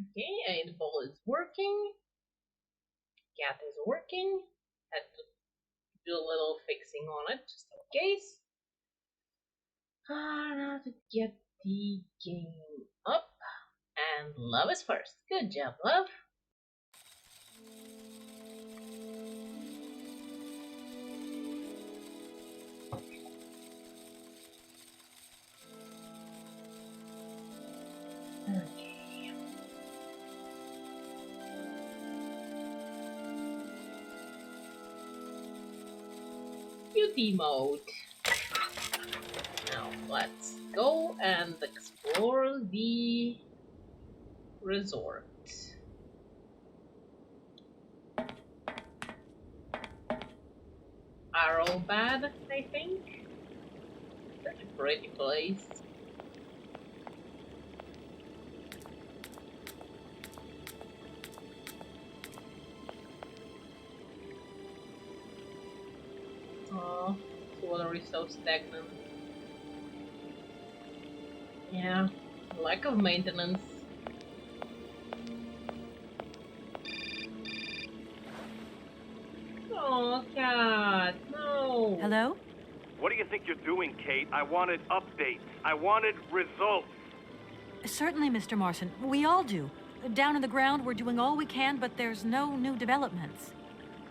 Okay, 8 ball is working. Cat is working. Had to do a little fixing on it just in case. Now to get the game up. And love is first. Good job, love. Okay. Beauty mode. Now let's go and explore the resort. Arrowbad, I think. Such a pretty place. Oh, this water is so stagnant. Yeah, lack of maintenance. Oh, cat, no. Hello? What do you think you're doing, Kate? I wanted updates. I wanted results. Certainly, Mr. Marson. We all do. Down on the ground, we're doing all we can, but there's no new developments.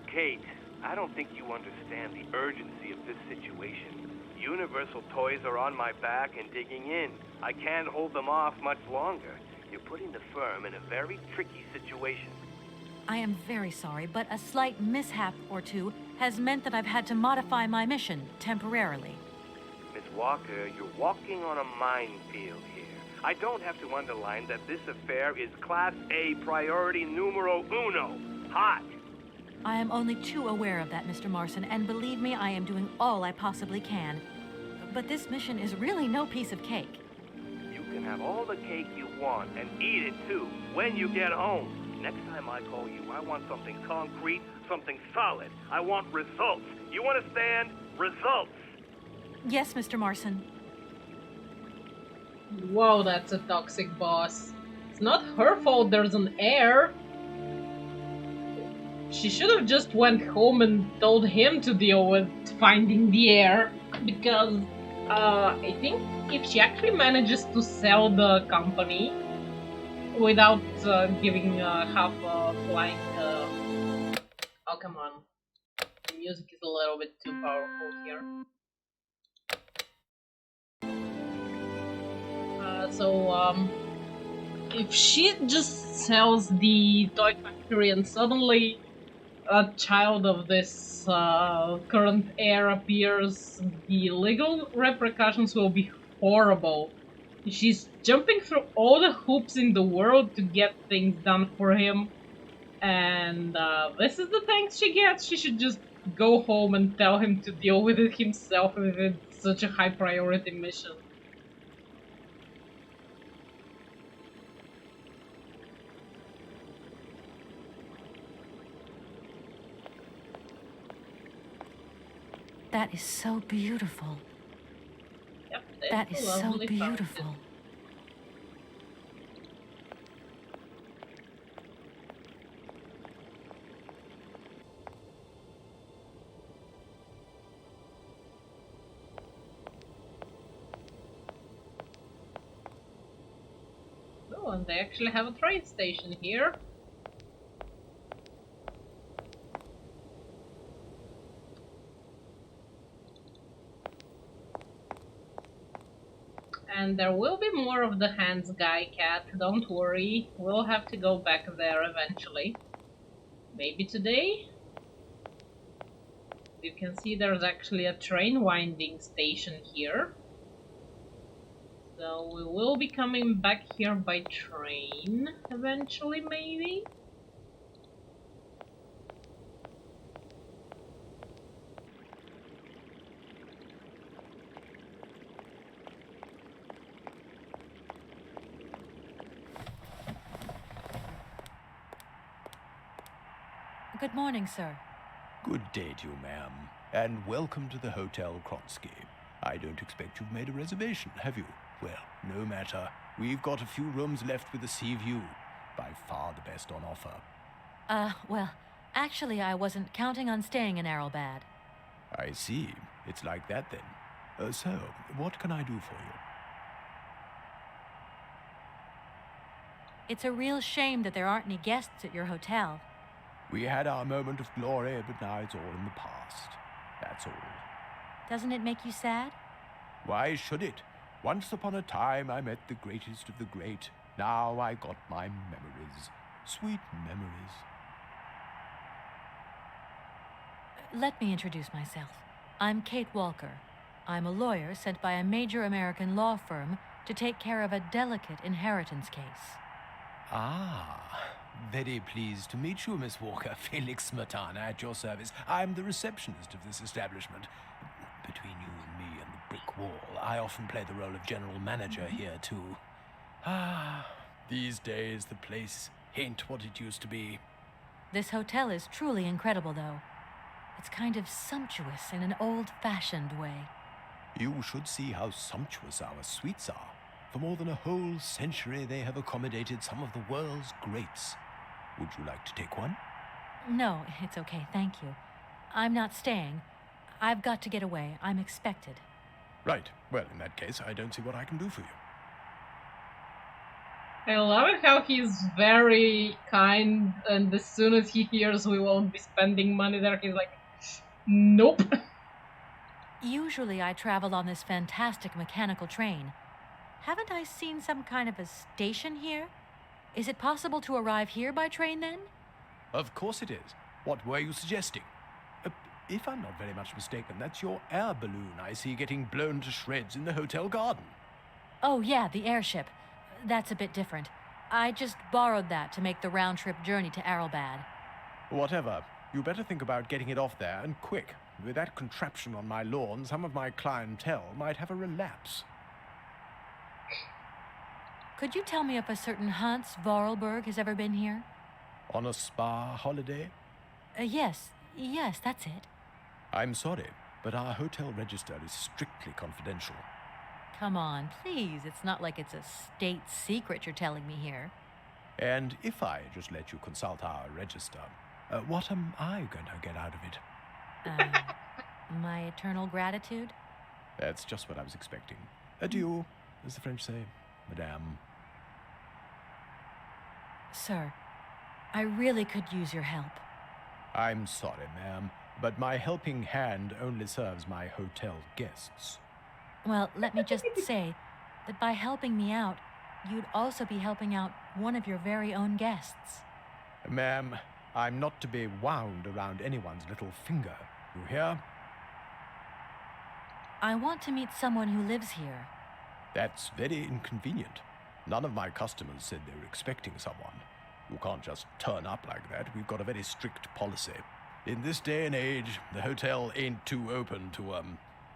Kate, I don't think you understand the urgency of this situation. Universal Toys are on my back and digging in. I can't hold them off much longer. You're putting the firm in a very tricky situation. I am very sorry, but a slight mishap or two has meant that I've had to modify my mission temporarily. Miss Walker, you're walking on a minefield here. I don't have to underline that this affair is Class A priority numero uno. Hot. I am only too aware of that, Mr. Marson, and believe me, I am doing all I possibly can. But this mission is really no piece of cake. You can have all the cake you want and eat it too when you get home. Next time I call you, I want something concrete, something solid. I want results. You understand? Results. Yes, Mr. Marson. Whoa, that's a toxic boss. It's not her fault there's an heir. She should have just went home and told him to deal with finding the heir. Because, I think if she actually manages to sell the company without giving half a flying... Oh, come on. The music is a little bit too powerful here. If she just sells the toy factory and suddenly a child of this current heir appears, the legal repercussions will be horrible. She's jumping through all the hoops in the world to get things done for him, and this is the thanks she gets. She should just go home and tell him to deal with it himself if it's such a high priority mission. That is so beautiful. Yep, That is so lovely beautiful. fountain. Oh, and they actually have a train station here. And there will be more of the Hands guy, cat. Don't worry. We'll have to go back there eventually. Maybe today? You can see there's actually a train winding station here. So we will be coming back here by train eventually, maybe? Good morning, sir. Good day to you, ma'am, and welcome to the Hotel Kronsky. I don't expect you've made a reservation, have you? Well, no matter. We've got a few rooms left with a sea view. by far the best on offer. Well, actually, I wasn't counting on staying in Arrowbad. I see. It's like that then. So, what can I do for you? It's a real shame that there aren't any guests at your hotel. We had our moment of glory, but now it's all in the past. That's all. Doesn't it make you sad? Why should it? Once upon a time I met the greatest of the great. Now I got my memories. Sweet memories. Let me introduce myself. I'm Kate Walker. I'm a lawyer sent by a major American law firm to take care of a delicate inheritance case. Ah, very pleased to meet you, Miss Walker. Felix Smetana at your service. I'm the receptionist of this establishment. Between you and me and the brick wall, I often play the role of general manager here, too. Ah, these days the place ain't what it used to be. This hotel is truly incredible, though. It's kind of sumptuous in an old-fashioned way. You should see how sumptuous our suites are. For more than a whole century, they have accommodated some of the world's greats. Would you like to take one? No, it's okay, thank you. I'm not staying. I've got to get away. I'm expected. Right. Well, in that case, I don't see what I can do for you. I love it how he's very kind, and as soon as he hears we won't be spending money there, he's like, nope. Usually I travel on this fantastic mechanical train. Haven't I seen some kind of a station here? Is it possible to arrive here by train, then? Of course it is. What were you suggesting? If I'm not very much mistaken, that's your air balloon I see getting blown to shreds in the hotel garden. Oh, yeah, the airship. That's a bit different. I just borrowed that to make the round-trip journey to Arrowbad. Whatever. You better think about getting it off there, and quick. With that contraption on my lawn, some of my clientele might have a relapse. Could you tell me if a certain Hans Vorarlberg has ever been here? On a spa holiday? Yes, that's it. I'm sorry, but our hotel register is strictly confidential. Come on, please. It's not like it's a state secret you're telling me here. And if I just let you consult our register, what am I going to get out of it? My eternal gratitude? That's just what I was expecting. Adieu, as the French say, madame. Sir, I really could use your help. I'm sorry, ma'am, but my helping hand only serves my hotel guests. Well, let me just say that by helping me out, you'd also be helping out one of your very own guests. Ma'am, I'm not to be wound around anyone's little finger. You hear? I want to meet someone who lives here. That's very inconvenient. None of my customers said they were expecting someone. You can't just turn up like that. We've got a very strict policy. In this day and age, the hotel ain't too open to,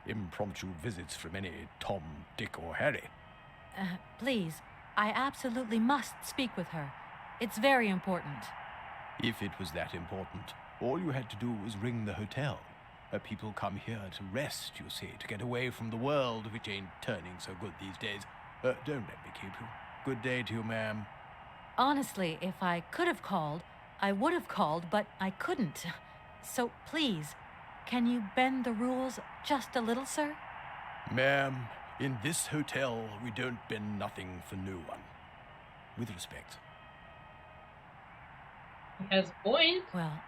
impromptu visits from any Tom, Dick, or Harry. Please, I absolutely must speak with her. It's very important. If it was that important, all you had to do was ring the hotel. People come here to rest, you see, to get away from the world, which ain't turning so good these days. Don't let me keep you. Good day to you, ma'am. Honestly, if I could have called, I would have called, but I couldn't. So please, can you bend the rules just a little, sir? Ma'am, in this hotel, we don't bend nothing for no one. With respect. He has a point. Well,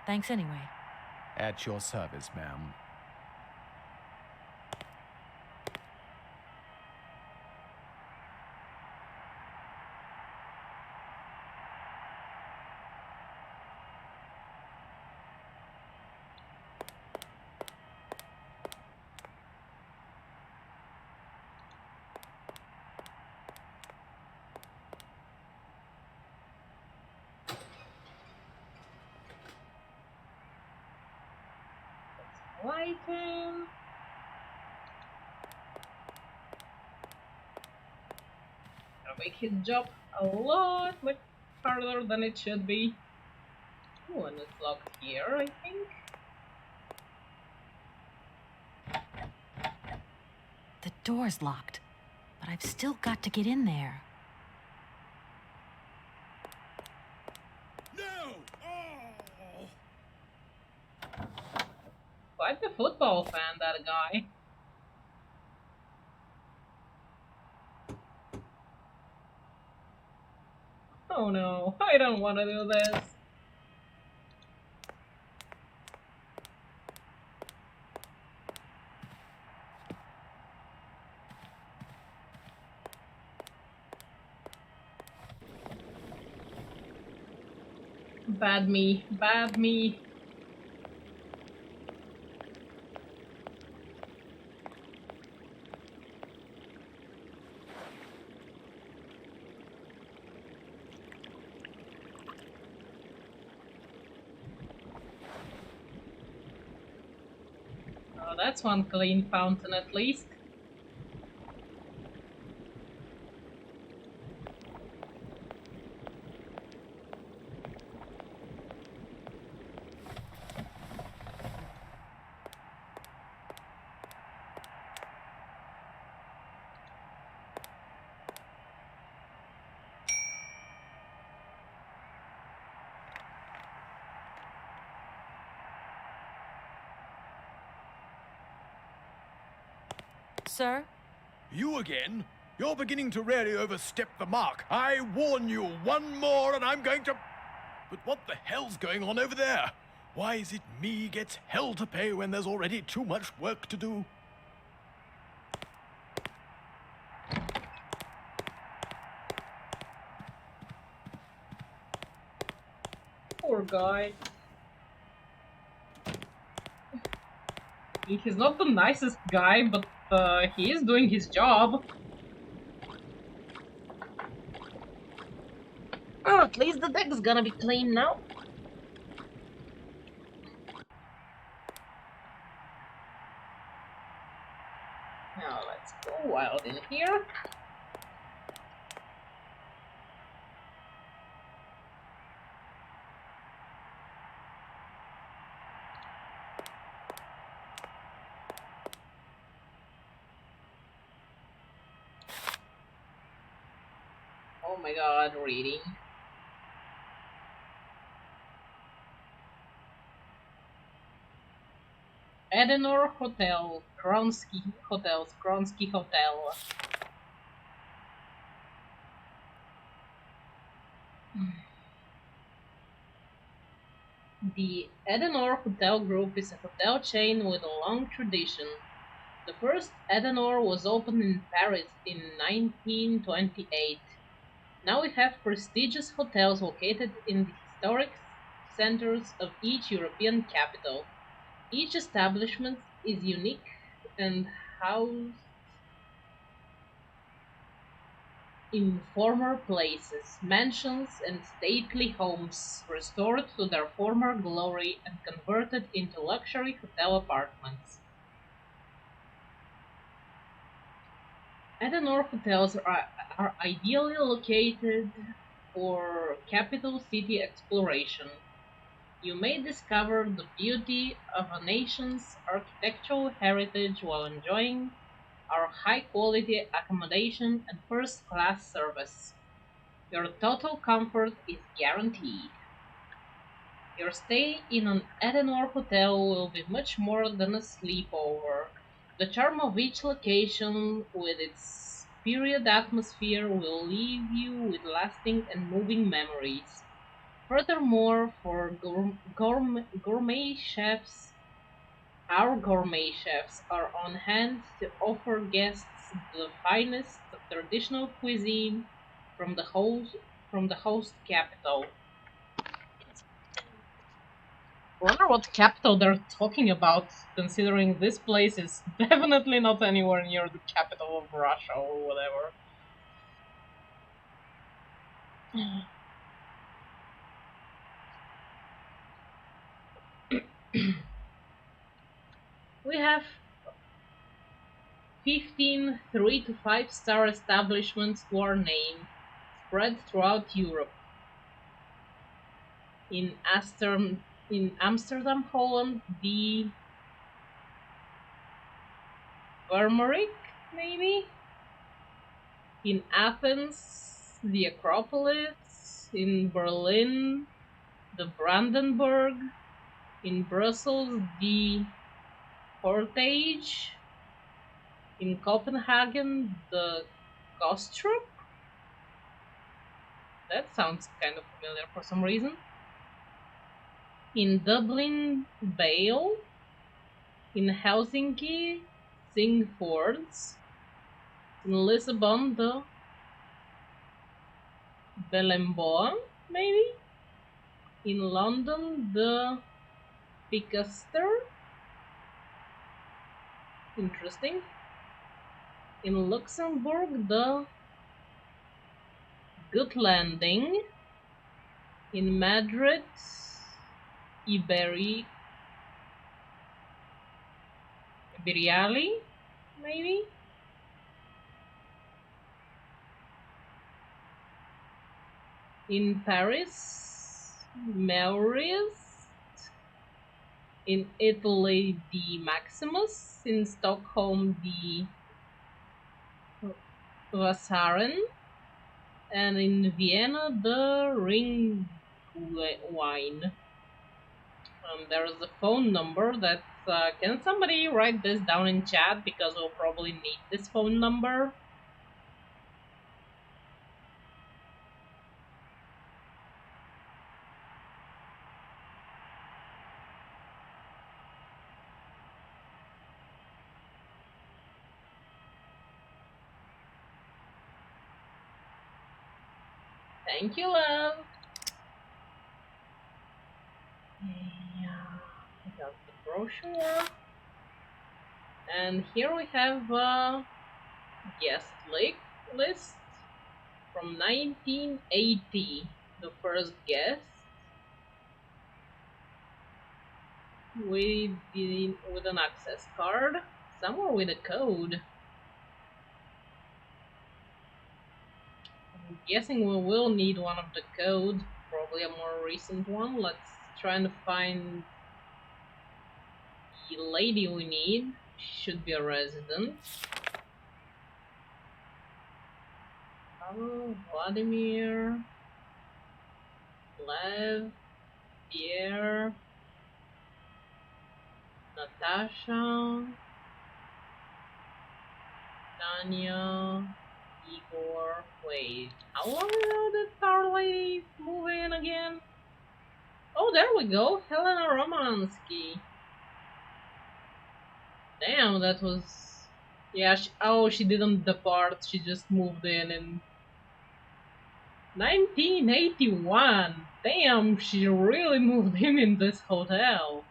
thanks anyway. At your service, ma'am. Lighting. Gonna make his job a lot harder than it should be. Oh, and it's locked here, I think. The door's locked, but I've still got to get in there. quite the football fan, that guy. Oh no, I don't want to do this. Bad me, bad me. Oh, that's one clean fountain at least. Sir? You again? You're beginning to really overstep the mark. I warn you, one more and I'm going to... But what the hell's going on over there? Why is it me gets hell to pay when there's already too much work to do? Poor guy. He's not the nicest guy, but he is doing his job. Oh, at least the deck's gonna be clean now. Now let's go wild in here. Oh my god, reading. Edenor Hotel, Kronsky Hotels, Kronsky Hotel. The Edenor Hotel Group is a hotel chain with a long tradition. The first Edenor was opened in Paris in 1928. Now we have prestigious hotels located in the historic centers of each European capital. Each establishment is unique and housed in former places, mansions and stately homes restored to their former glory and converted into luxury hotel apartments. Edenor hotels are ideally located for capital city exploration. You may discover the beauty of a nation's architectural heritage while enjoying our high quality accommodation and first class service. Your total comfort is guaranteed. Your stay in an Edenor hotel will be much more than a sleepover. The charm of each location, with its period atmosphere, will leave you with lasting and moving memories. Furthermore, for gourmet chefs, our gourmet chefs are on hand to offer guests the finest traditional cuisine from the host capital. I wonder what capital they're talking about, considering this place is definitely not anywhere near the capital of Russia or whatever. We have 15 3 to 5 star establishments to our name, spread throughout Europe. In Amsterdam, Holland, the Vermoric, maybe? In Athens, the Acropolis. In Berlin, the Brandenburg. In Brussels, the Portage. In Copenhagen, the Kostrup? That sounds kind of familiar for some reason. In Dublin, Bale. In Helsinki, Singfords. In Lisbon, the Belemboa, maybe? In London, the Picaster. Interesting. In Luxembourg, the Good Landing. In Madrid, Iberiali, maybe? In Paris, Maurice. In Italy, the Maximus. In Stockholm, the Vassaren. And in Vienna, the Ring wine. There's a phone number that can somebody write this down in chat because we'll probably need this phone number. Thank you, love. Yeah, we got the brochure. And here we have a guest list from 1980. The first guest with an access card, somewhere with a code. I'm guessing we will need one of the codes, probably a more recent one. Let's try and find the lady we need. Should be a resident. Oh, Vladimir, Lev, Pierre, Natasha, Tanya, Igor. Wait, how long ago did our lady move in again? Oh, there we go, Helena Romansky. Damn, that was... Yeah, she didn't depart, she just moved in 1981. Damn, she really moved in this hotel.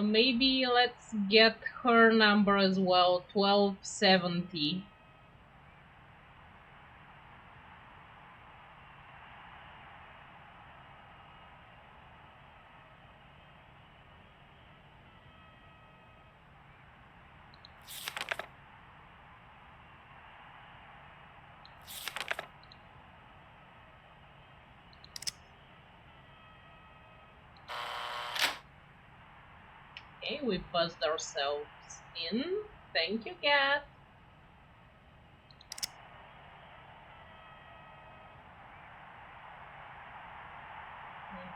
Maybe let's get her number as well, 1270. Okay, we buzzed ourselves in. Thank you, cat.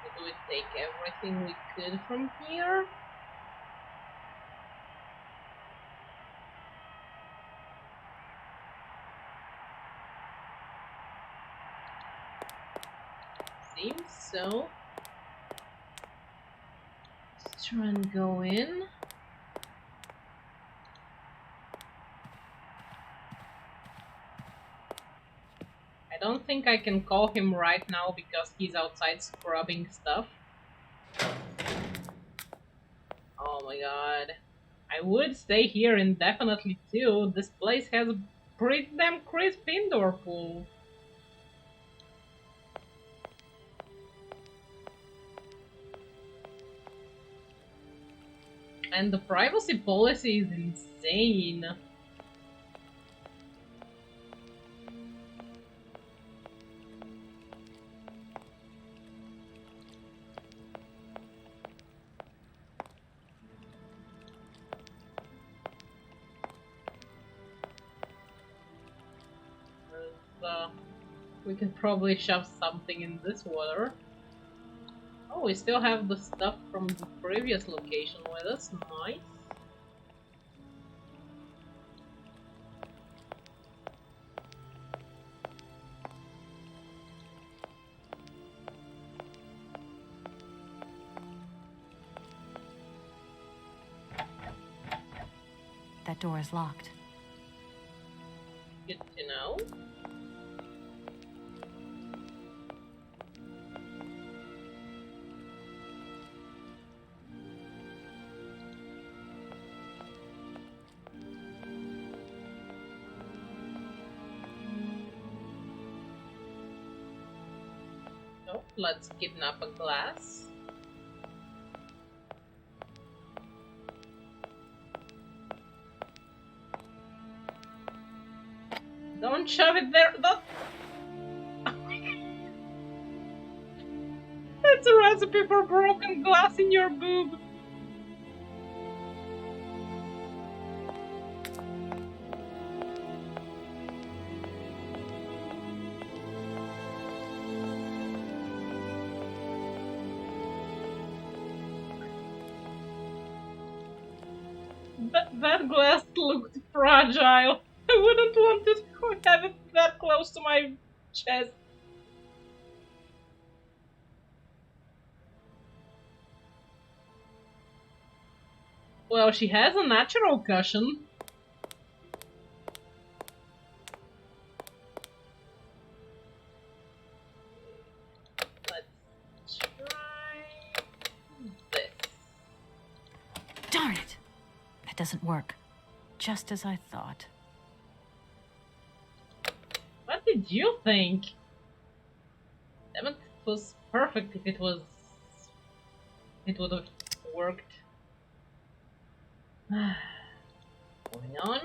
Did we take everything we could from here? Seems so. Let's try and go in. I don't think I can call him right now because he's outside scrubbing stuff. Oh my god. I would stay here indefinitely too. This place has a pretty damn crisp indoor pool. And the privacy policy is insane. We can probably shove something in this water. Oh, we still have the stuff from the previous location with us. Nice. That door is locked. Good to know. Oh, let's kidnap a glass. Don't shove it there. Don't. That's a recipe for broken glass in your boob. That glass looked fragile. I wouldn't want to have it that close to my chest. Well, she has a natural cushion. Let's try this. Darn it! That doesn't work. Just as I thought. What did you think? Damn it, it was perfect if it was... It would have worked. Going on.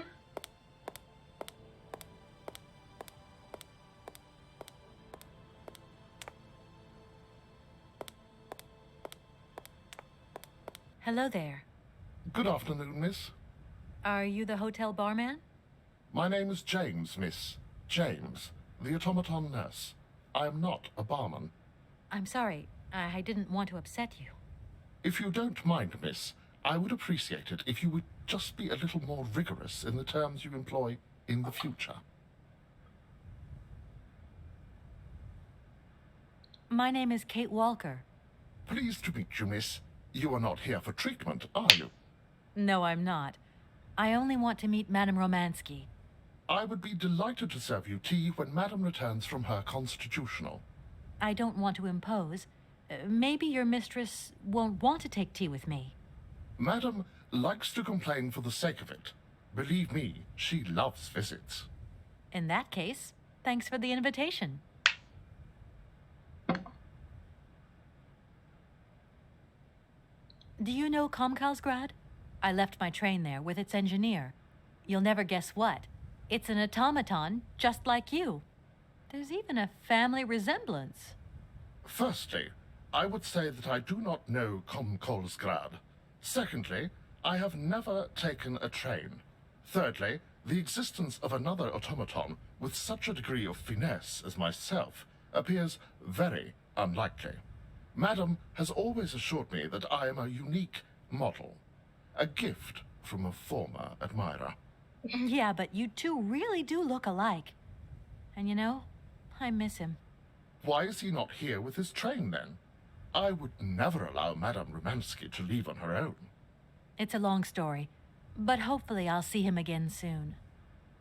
Hello there. Good afternoon, miss. Are you the hotel barman? My name is James, miss. James, the automaton nurse. I am not a barman. I'm sorry. I didn't want to upset you. If you don't mind, miss, I would appreciate it if you would just be a little more rigorous in the terms you employ in the future. My name is Kate Walker. Pleased to meet you, miss. You are not here for treatment, are you? No, I'm not. I only want to meet Madame Romansky. I would be delighted to serve you tea when Madame returns from her constitutional. I don't want to impose. Maybe your mistress won't want to take tea with me. Madame likes to complain for the sake of it. Believe me, she loves visits. In that case, thanks for the invitation. Do you know Komkalsgrad? I left my train there with its engineer. You'll never guess what. It's an automaton just like you. There's even a family resemblance. Firstly, I would say that I do not know Komkolsgrad. Secondly, I have never taken a train. Thirdly, the existence of another automaton with such a degree of finesse as myself appears very unlikely. Madame has always assured me that I am a unique model, a gift from a former admirer. Yeah, but you two really do look alike. And you know, I miss him. Why is he not here with his train, then? I would never allow Madame Romansky to leave on her own. It's a long story, but hopefully I'll see him again soon.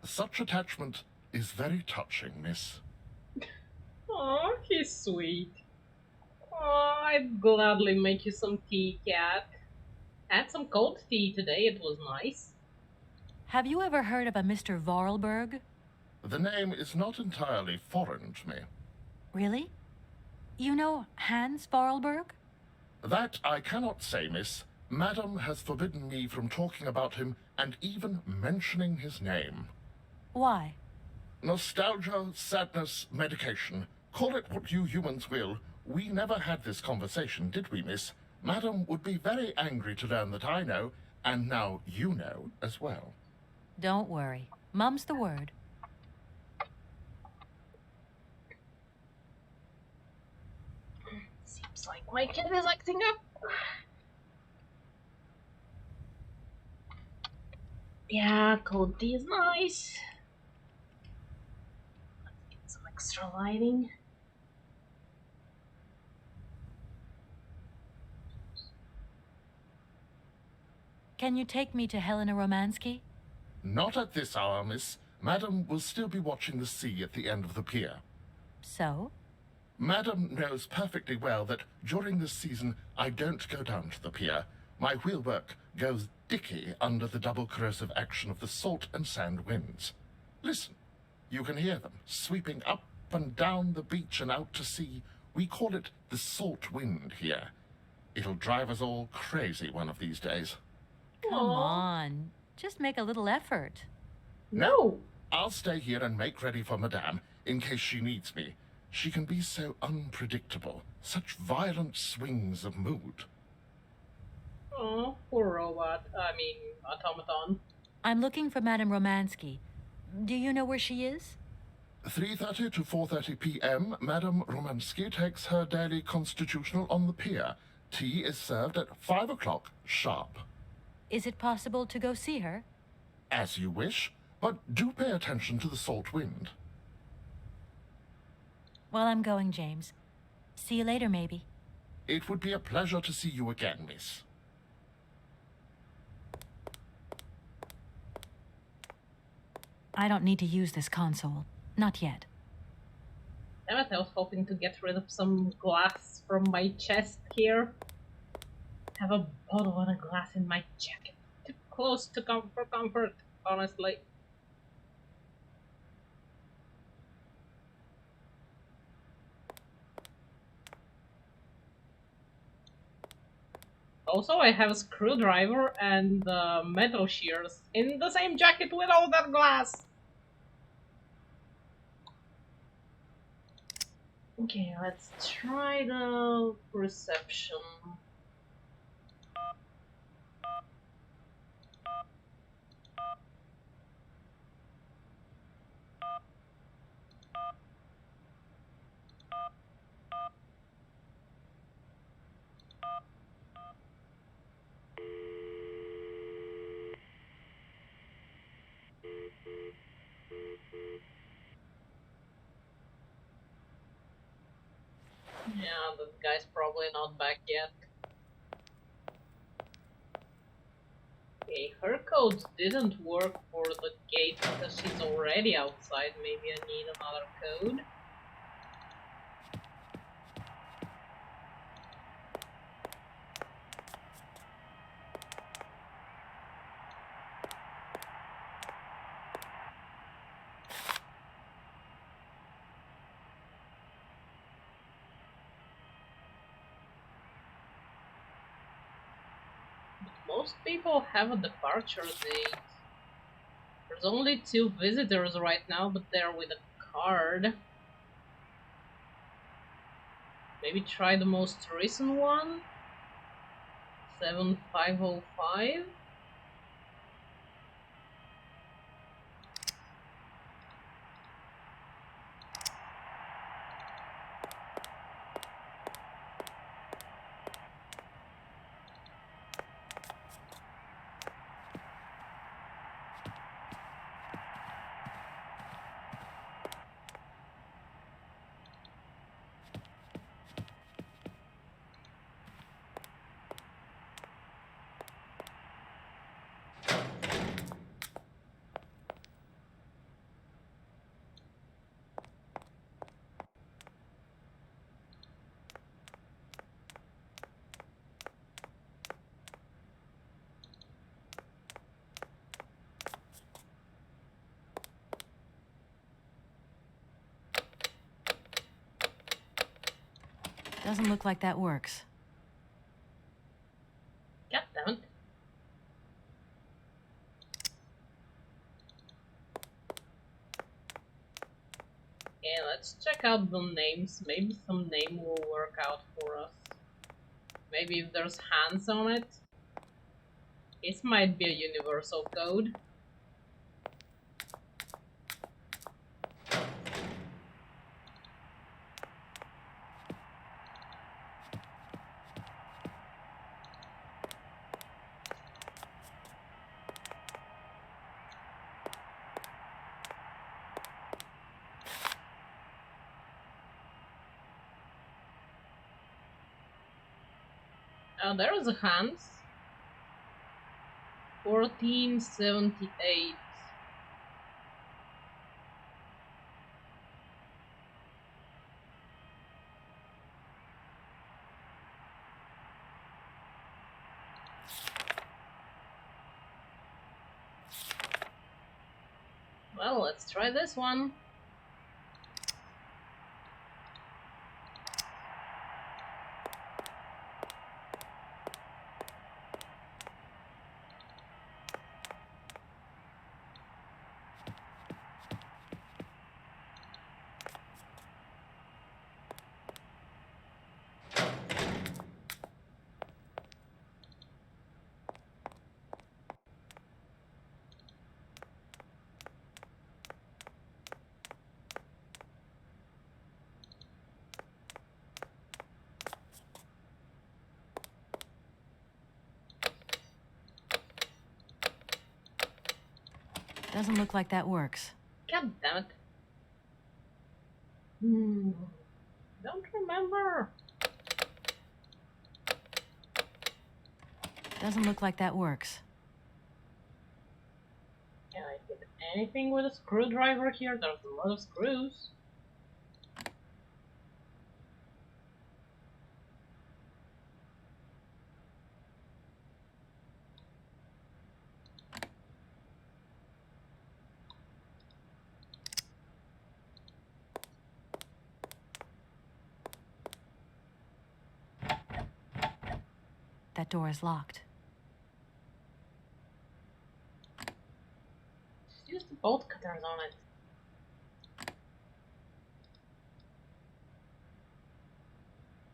Such attachment is very touching, miss. Aw, he's sweet. Aw, I'd gladly make you some tea, cat. Had some cold tea today, it was nice. Have you ever heard of a Mr. Vorarlberg? The name is not entirely foreign to me. Really? You know Hans Vorarlberg? That I cannot say, miss. Madame has forbidden me from talking about him and even mentioning his name. Why? Nostalgia, sadness, medication. Call it what you humans will. We never had this conversation, did we, miss? Madame would be very angry to learn that I know, and now you know as well. Don't worry. Mum's the word. My kid is acting up. Yeah, cold tea is nice. Let's get some extra lighting. Can you take me to Helena Romansky? Not at this hour, miss. Madam will still be watching the sea at the end of the pier. So? Madam knows perfectly well that during this season I don't go down to the pier. My wheelwork goes dicky under the double corrosive action of the salt and sand winds. Listen, you can hear them sweeping up and down the beach and out to sea. We call it the salt wind here. It'll drive us all crazy one of these days. Come on. Just make a little effort. No! I'll stay here and make ready for Madame in case she needs me. She can be so unpredictable, such violent swings of mood. Oh, poor robot. I mean, automaton. I'm looking for Madame Romansky. Do you know where she is? 3:30 to 4:30 p.m., Madame Romansky takes her daily constitutional on the pier. Tea is served at 5 o'clock sharp. Is it possible to go see her? As you wish, but do pay attention to the salt wind. Well, I'm going, James. See you later, maybe. It would be a pleasure to see you again, miss. I don't need to use this console. Not yet. Damn it, I was hoping to get rid of some glass from my chest here. Have a bottle and a glass in my jacket. Too close to comfort, honestly. Also, I have a screwdriver and metal shears in the same jacket with all that glass. Okay, let's try the reception. Yeah, that guy's probably not back yet. Okay, her code didn't work for the gate because she's already outside. Maybe I need another code. Most people have a departure date. There's only 2 visitors right now, but they're with a card. Maybe try the most recent one? 7505? Doesn't look like that works. God damn it. Okay, let's check out the names. Maybe some name will work out for us. Maybe if there's hands on it. This might be a universal code. There's a Hans. 1478. Well, let's try this one. Doesn't look like that works. God damn it. Don't remember. Doesn't look like that works. Can I hit anything with a screwdriver here? There's a lot of screws. That door is locked. Just use the bolt cutters on it.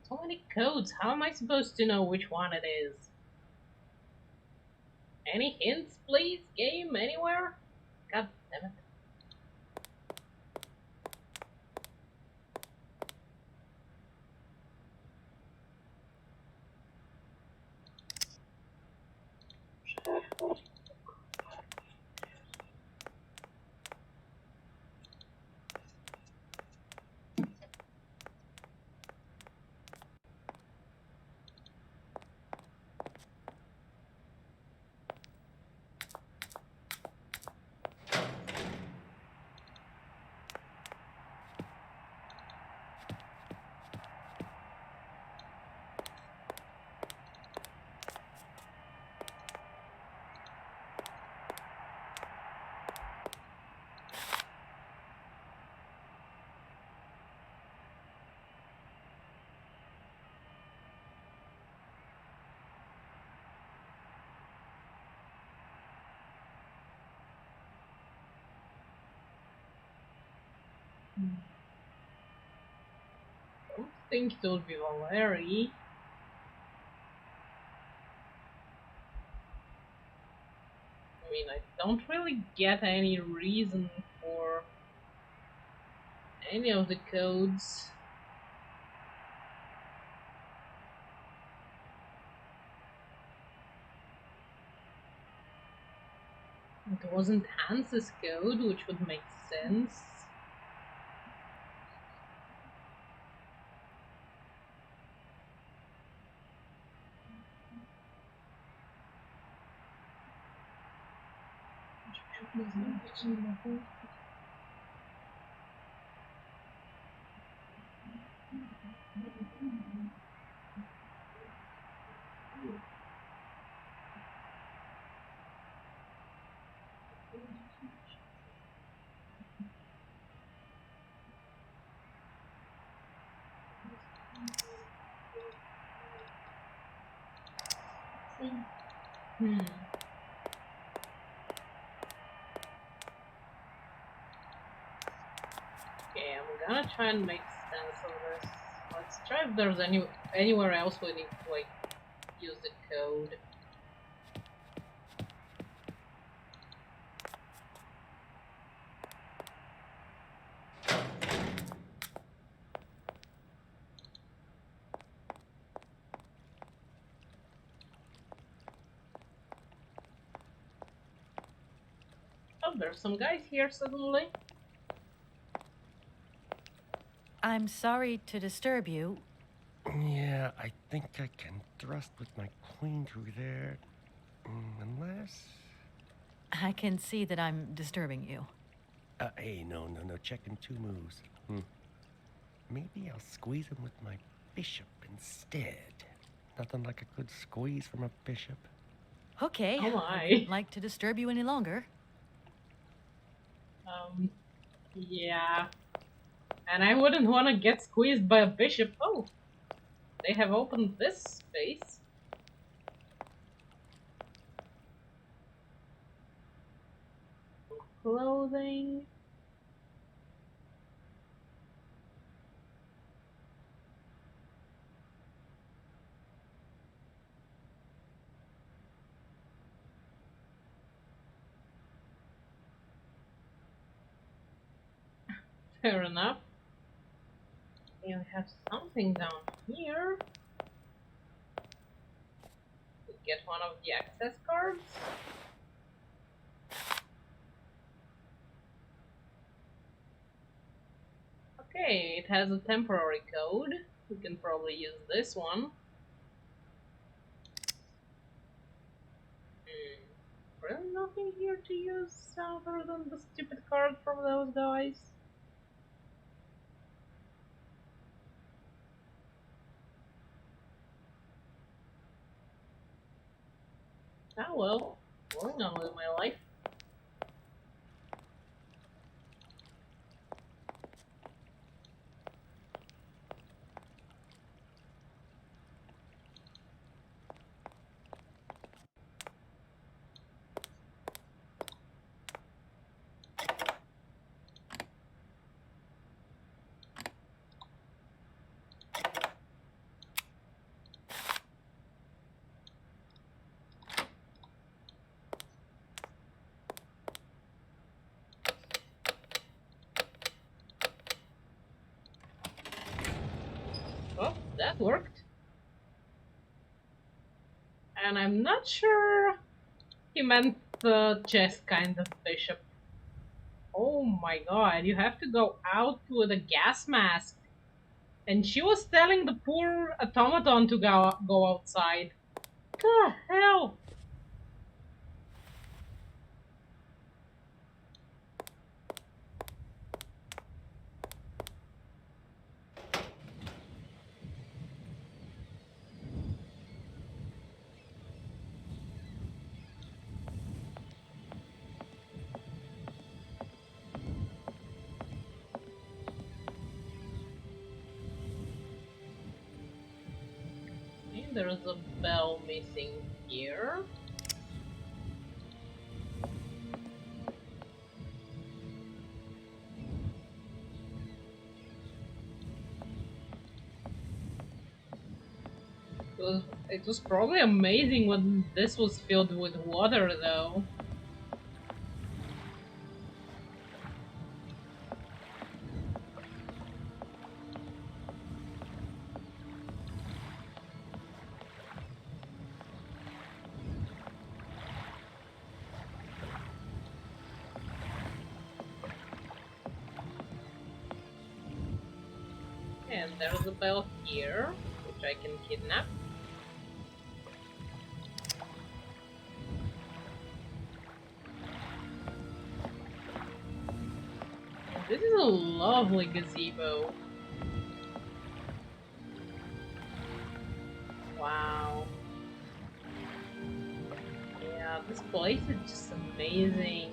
So many codes. How am I supposed to know which one it is? Any hints, please? Game, anywhere? God damn it. I don't think it would be Valeri. I mean, I don't really get any reason for any of the codes. It wasn't Hans's code, which would make sense. Hmm. Okay, I'm gonna try and make sense of this. Let's try if there's anywhere else we need to like use the code. Oh, there's some guys here suddenly. I'm sorry to disturb you. Yeah, I think I can thrust with my queen through there. Unless... I can see that I'm disturbing you. Hey, no. Checking two moves. Maybe I'll squeeze him with my bishop instead. Nothing like a good squeeze from a bishop. Okay, Oh I my. wouldn't like to disturb you any longer. Yeah. And I wouldn't want to get squeezed by a bishop. Oh, they have opened this space. Clothing. Fair enough. You have something down here. We get one of the access cards. Okay, it has a temporary code. We can probably use this one. Really nothing here to use other than the stupid card from those guys. Ah well, going on with my life. Well, that worked. And I'm not sure he meant the chest kind of bishop. Oh my god, you have to go out with a gas mask. And she was telling the poor automaton to go outside. The hell? Okay, there's a bell missing here. It was probably amazing when this was filled with water, though. And there's a bell here, which I can kidnap. And this is a lovely gazebo. Wow. Yeah, this place is just amazing.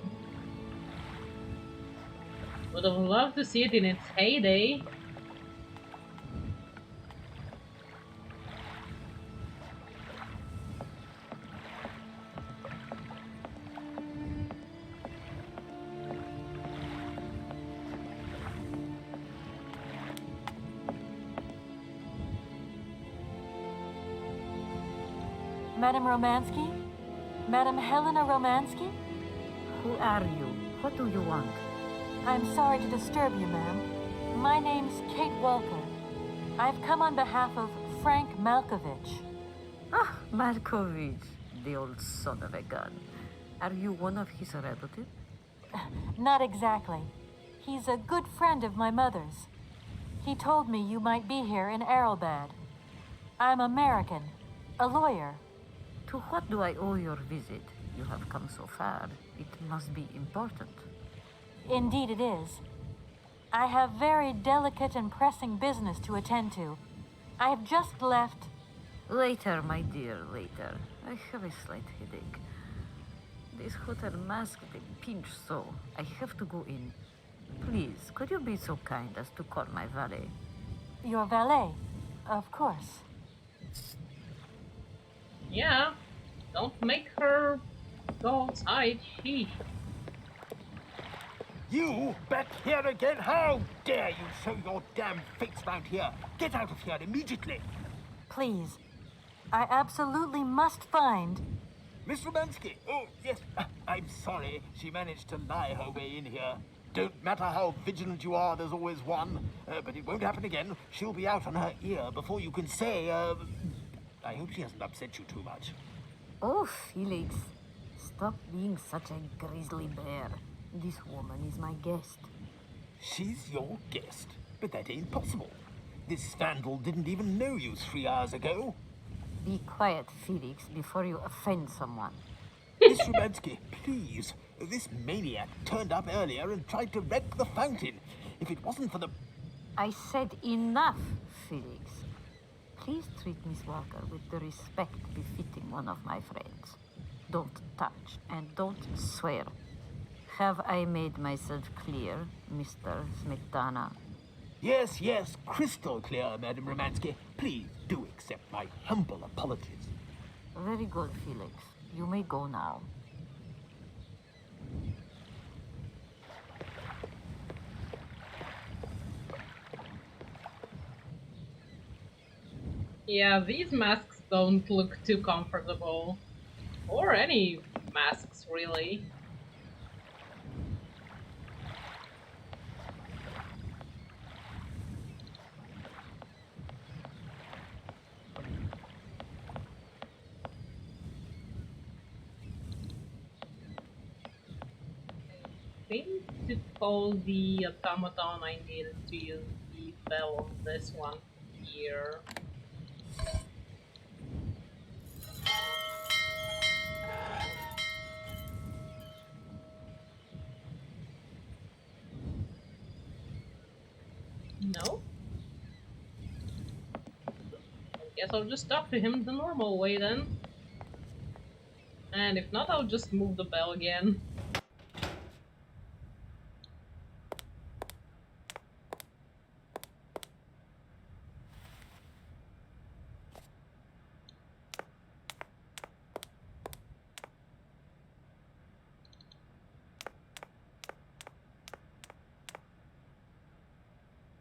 Would have loved to see it in its heyday. Madame Romansky? Madame Helena Romansky? Who are you? What do you want? I'm sorry to disturb you, ma'am. My name's Kate Welker. I've come on behalf of Frank Malkovich. Ah, Malkovich, the old son of a gun. Are you one of his relatives? Not exactly. He's a good friend of my mother's. He told me you might be here in Arrowbad. I'm American. A lawyer. To what do I owe your visit? You have come so far. It must be important. Indeed it is. I have very delicate and pressing business to attend to. I have just left. Later, my dear, later. I have a slight headache. This hotel mask, they pinch so. I have to go in. Please, could you be so kind as to call my valet? Your valet, of course. Yeah, don't make her go outside. Sheesh. You back here again? How dare you show your damn face round here? Get out of here immediately. Please. I absolutely must find. Miss Romansky. Oh, yes. I'm sorry. She managed to lie her way in here. Don't matter how vigilant you are, there's always one. But it won't happen again. She'll be out on her ear before you can say, I hope she hasn't upset you too much. Oh, Felix. Stop being such a grizzly bear. This woman is my guest. She's your guest? But that ain't possible. This vandal didn't even know you 3 hours ago. Be quiet, Felix, before you offend someone. Miss Rubansky, please. This maniac turned up earlier and tried to wreck the fountain. If it wasn't for the... I said enough, Felix. Please treat Miss Walker with the respect befitting one of my friends. Don't touch and don't swear. Have I made myself clear, Mr. Smetana? Yes, yes, crystal clear, Madam Romansky. Please do accept my humble apologies. Very good, Felix. You may go now. Yeah, these masks don't look too comfortable. Or any masks, really. I think to call the automaton I needed to use the bell on this one here. No? I guess I'll just talk to him the normal way then. And if not, I'll just move the bell again.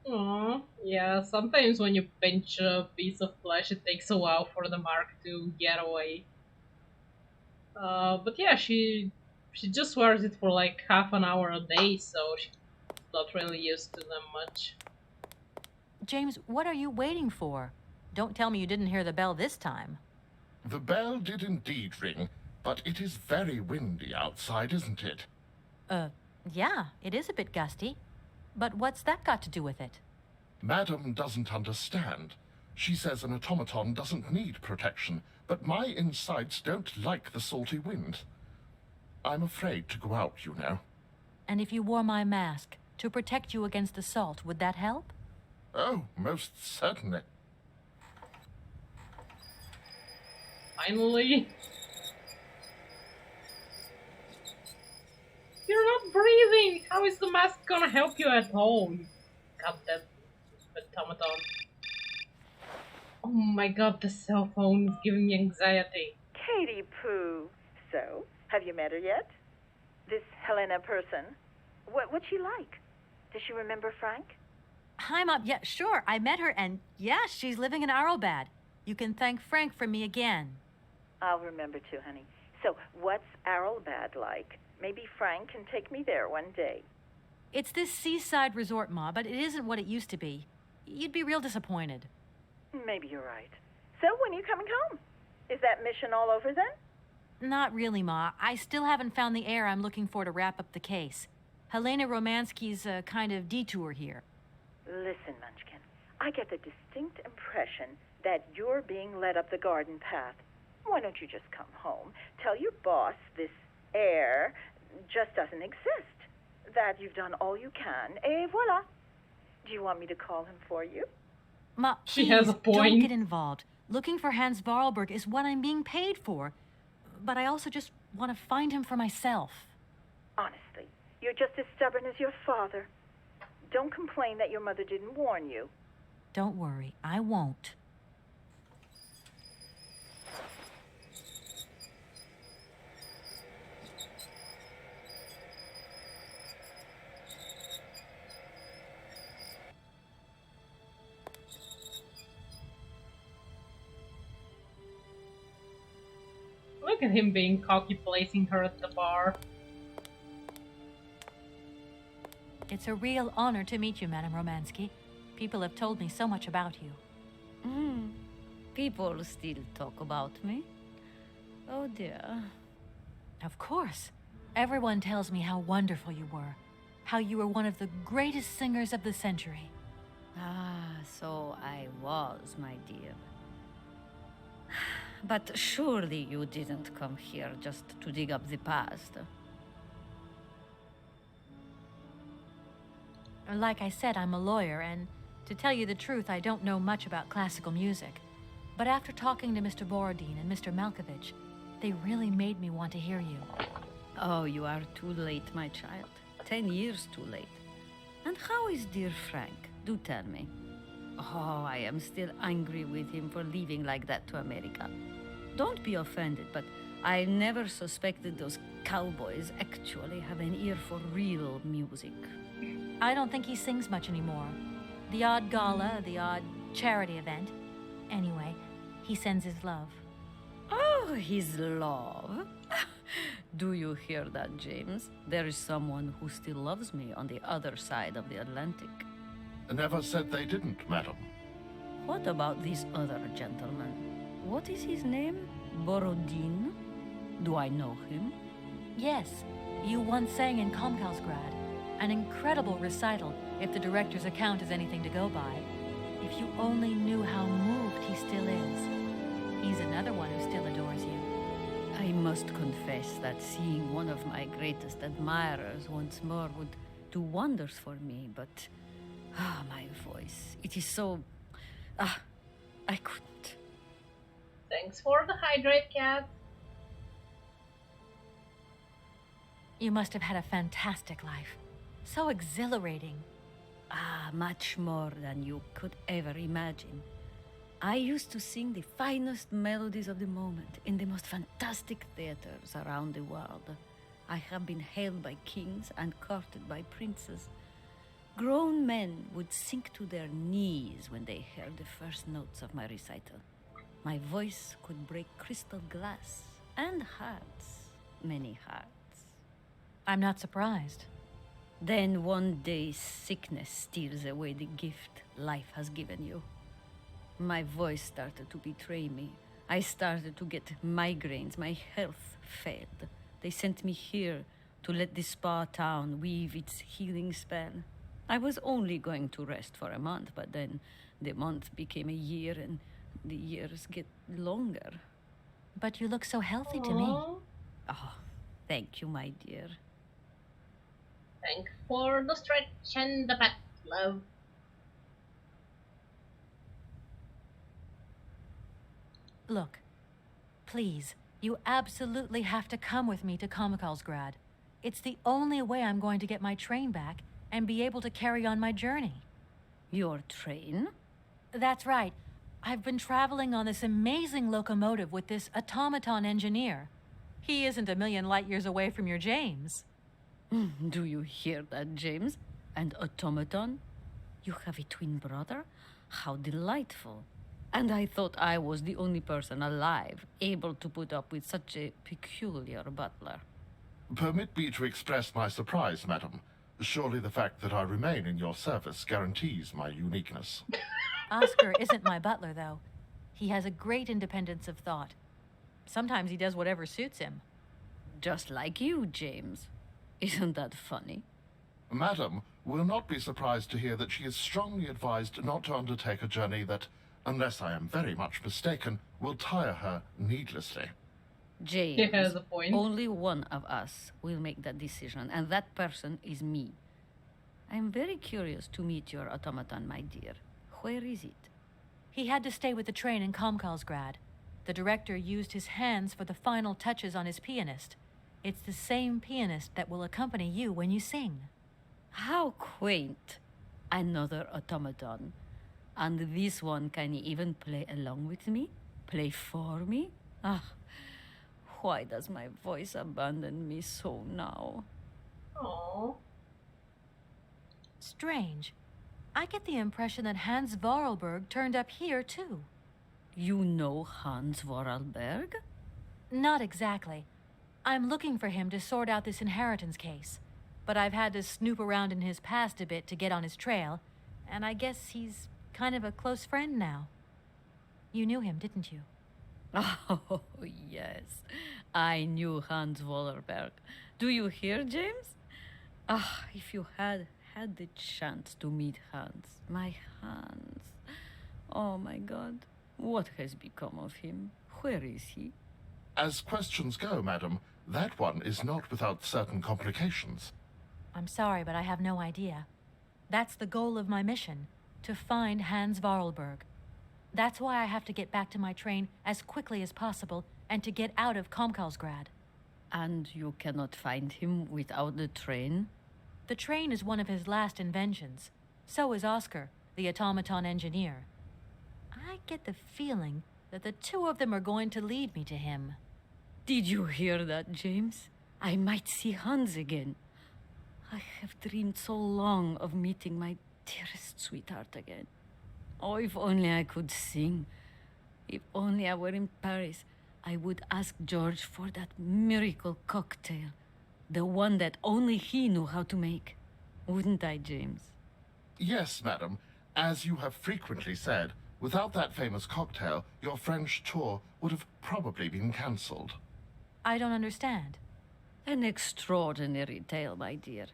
Aww, yeah, sometimes when you pinch a piece of flesh, it takes a while for the mark to get away. But yeah, she just wears it for like half an hour a day, so she's not really used to them much. James, what are you waiting for? Don't tell me you didn't hear the bell this time. The bell did indeed ring, but it is very windy outside, isn't it? Yeah, it is a bit gusty. But what's that got to do with it? Madam doesn't understand. She says an automaton doesn't need protection, but my insides don't like the salty wind. I'm afraid to go out, you know. And if you wore my mask to protect you against the salt, would that help? Oh, most certainly. Finally. You're not breathing! How is the mask gonna help you at all? You goddamn automaton. Oh my god, the cell phone is giving me anxiety. Katie Pooh. So, have you met her yet? This Helena person? What's she like? Does she remember Frank? Hi, Mom. Yeah, sure. I met her, and yeah, she's living in Arrowbad. You can thank Frank for me again. I'll remember to, honey. So, what's Arrowbad like? Maybe Frank can take me there one day. It's this seaside resort, Ma, but it isn't what it used to be. You'd be real disappointed. Maybe you're right. So, when are you coming home? Is that mission all over then? Not really, Ma. I still haven't found the heir I'm looking for to wrap up the case. Helena Romansky's a kind of detour here. Listen, Munchkin. I get the distinct impression that you're being led up the garden path. Why don't you just come home, tell your boss this heir just doesn't exist, that you've done all you can, et voila. Do you want me to call him for you? Ma, She please, has a don't point. get involved. Looking for Hans Varlberg is what I'm being paid for. But I also just want to find him for myself. Honestly, you're just as stubborn as your father. Don't complain that your mother didn't warn you. Don't worry, I won't. Look at him being cocky, placing her at the bar. It's a real honor to meet you, Madame Romansky. People have told me so much about you. People still talk about me. Oh dear. Of course. Everyone tells me how wonderful you were. How you were one of the greatest singers of the century. Ah, so I was, my dear. But surely you didn't come here just to dig up the past. Like I said, I'm a lawyer, and to tell you the truth, I don't know much about classical music. But after talking to Mr. Borodin and Mr. Malkovich, they really made me want to hear you. Oh, you are too late, my child. 10 years too late. And how is dear Frank? Do tell me. Oh, I am still angry with him for leaving like that to America. Don't be offended, but I never suspected those cowboys actually have an ear for real music. I don't think he sings much anymore. The odd gala, the odd charity event. Anyway, he sends his love. Oh, his love. Do you hear that, James? There is someone who still loves me on the other side of the Atlantic. Never said they didn't, madam. What about this other gentleman? What is his name? Borodin? Do I know him? Yes, you once sang in Komkalsgrad. An incredible recital, if the director's account is anything to go by. If you only knew how moved he still is. He's another one who still adores you. I must confess that seeing one of my greatest admirers once more would do wonders for me, but... my voice. It is so... I couldn't. Thanks for the hydrate, cat. You must have had a fantastic life. So exhilarating. Much more than you could ever imagine. I used to sing the finest melodies of the moment in the most fantastic theaters around the world. I have been hailed by kings and courted by princes. Grown men would sink to their knees when they heard the first notes of my recital. My voice could break crystal glass and hearts, many hearts. I'm not surprised. Then one day sickness steals away the gift life has given you. My voice started to betray me. I started to get migraines. My health failed. They sent me here to let the spa town weave its healing spell. I was only going to rest for a month, but then the month became a year and the years get longer. But you look so healthy to me. Oh, thank you, my dear. Thanks for the stretch and the pet, love. Look, please, you absolutely have to come with me to Komikalsgrad. It's the only way I'm going to get my train back and be able to carry on my journey. Your train? That's right. I've been traveling on this amazing locomotive with this automaton engineer. He isn't a million light years away from your James. Do you hear that, James? And automaton? You have a twin brother? How delightful. And I thought I was the only person alive able to put up with such a peculiar butler. Permit me to express my surprise, madam. Surely the fact that I remain in your service guarantees my uniqueness. Oscar isn't my butler, though. He has a great independence of thought. Sometimes he does whatever suits him. Just like you, James. Isn't that funny? Madam will not be surprised to hear that she is strongly advised not to undertake a journey that unless I am very much mistaken, will tire her needlessly. James, He has a point. only one of us will make that decision, and that person is me. I'm very curious to meet your automaton, my dear. Where is it? He had to stay with the train in Komkalsgrad. The director used his hands for the final touches on his pianist. It's the same pianist that will accompany you when you sing. How quaint. Another automaton. And this one can even play along with me? Play for me? Ah, why does my voice abandon me so now? Aww. Strange. I get the impression that Hans Vorarlberg turned up here, too. You know Hans Vorarlberg? Not exactly. I'm looking for him to sort out this inheritance case. But I've had to snoop around in his past a bit to get on his trail, and I guess he's kind of a close friend now. You knew him, didn't you? Oh, yes. I knew Hans Vorarlberg. Do you hear, James? Ah, if you had the chance to meet Hans. My Hans. Oh, my God. What has become of him? Where is he? As questions go, madam, that one is not without certain complications. I'm sorry, but I have no idea. That's the goal of my mission, to find Hans Vorarlberg. That's why I have to get back to my train as quickly as possible and to get out of Komkalsgrad. And you cannot find him without the train? The train is one of his last inventions. So is Oscar, the automaton engineer. I get the feeling that the two of them are going to lead me to him. Did you hear that, James? I might see Hans again. I have dreamed so long of meeting my dearest sweetheart again. Oh, if only I could sing. If only I were in Paris, I would ask George for that miracle cocktail. The one that only he knew how to make. Wouldn't I, James? Yes, madam. As you have frequently said, without that famous cocktail, your French tour would have probably been cancelled. I don't understand. An extraordinary tale, my dear.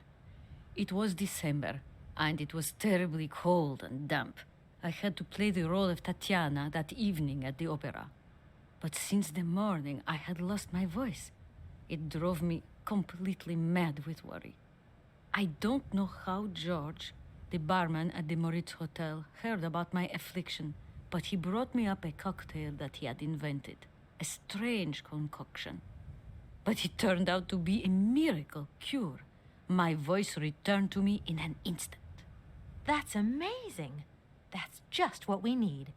It was December, and it was terribly cold and damp. I had to play the role of Tatiana that evening at the opera. But since the morning, I had lost my voice. It drove me completely mad with worry. I don't know how George, the barman at the Moritz Hotel, heard about my affliction, but he brought me up a cocktail that he had invented. A strange concoction. But it turned out to be a miracle cure. My voice returned to me in an instant. That's amazing. That's just what we need.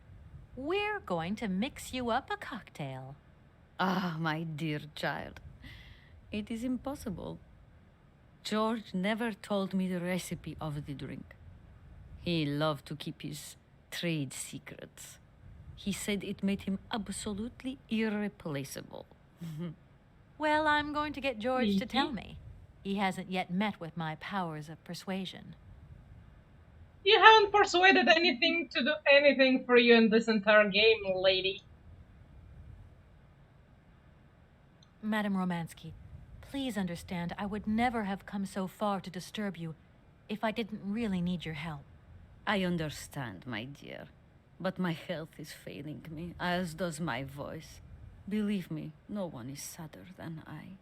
We're going to mix you up a cocktail. Ah, my dear child. It is impossible. George never told me the recipe of the drink. He loved to keep his trade secrets. He said it made him absolutely irreplaceable. Well, I'm going to get George to tell me. He hasn't yet met with my powers of persuasion. You haven't persuaded anything to do anything for you in this entire game, lady. Madame Romansky, please understand I would never have come so far to disturb you if I didn't really need your help. I understand, my dear. But my health is failing me, as does my voice. Believe me, no one is sadder than I.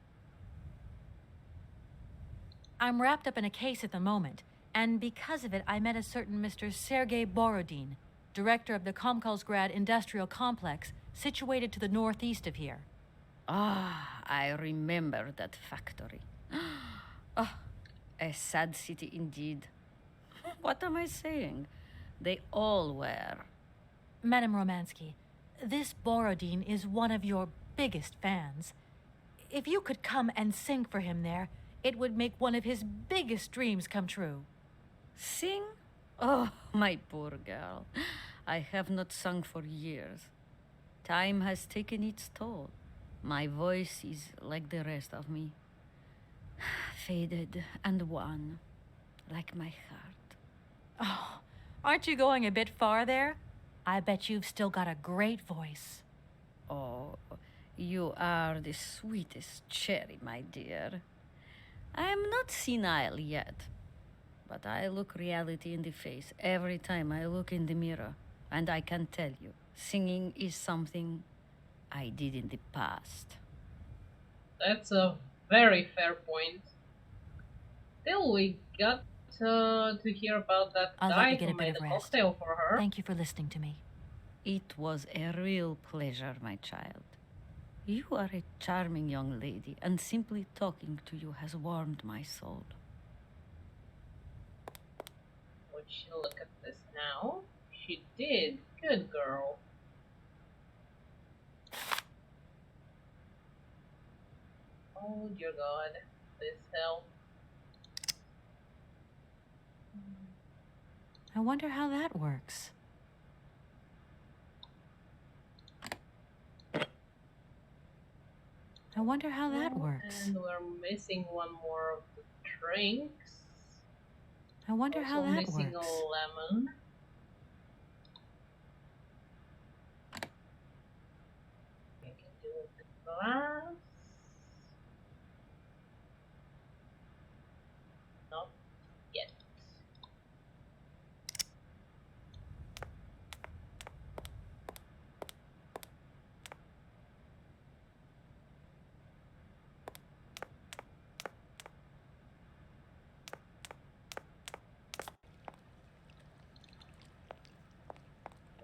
I'm wrapped up in a case at the moment, and because of it, I met a certain Mr. Sergei Borodin, director of the Komkalsgrad Industrial Complex, situated to the northeast of here. Ah, I remember that factory. Ah, a sad city indeed. What am I saying? They all were. Madame Romansky, this Borodin is one of your biggest fans. If you could come and sing for him there, it would make one of his biggest dreams come true. Sing? Oh, my poor girl. I have not sung for years. Time has taken its toll. My voice is like the rest of me. Faded and wan, like my heart. Oh, aren't you going a bit far there? I bet you've still got a great voice. Oh, you are the sweetest cherry, my dear. I am not senile yet, but I look reality in the face every time I look in the mirror. And I can tell you, singing is something I did in the past. That's a very fair point. Still, we got to hear about that I'll let guy you get who a bit made of a rest. cocktail for her. Thank you for listening to me. It was a real pleasure, my child. You are a charming young lady, and simply talking to you has warmed my soul. Would she look at this now? She did. Good girl. Oh dear God. This hell. I wonder how that works. I wonder how that works. And we're missing one more of the drinks. I wonder how Also that missing works. a lemon. We can do it with glass. Not yet.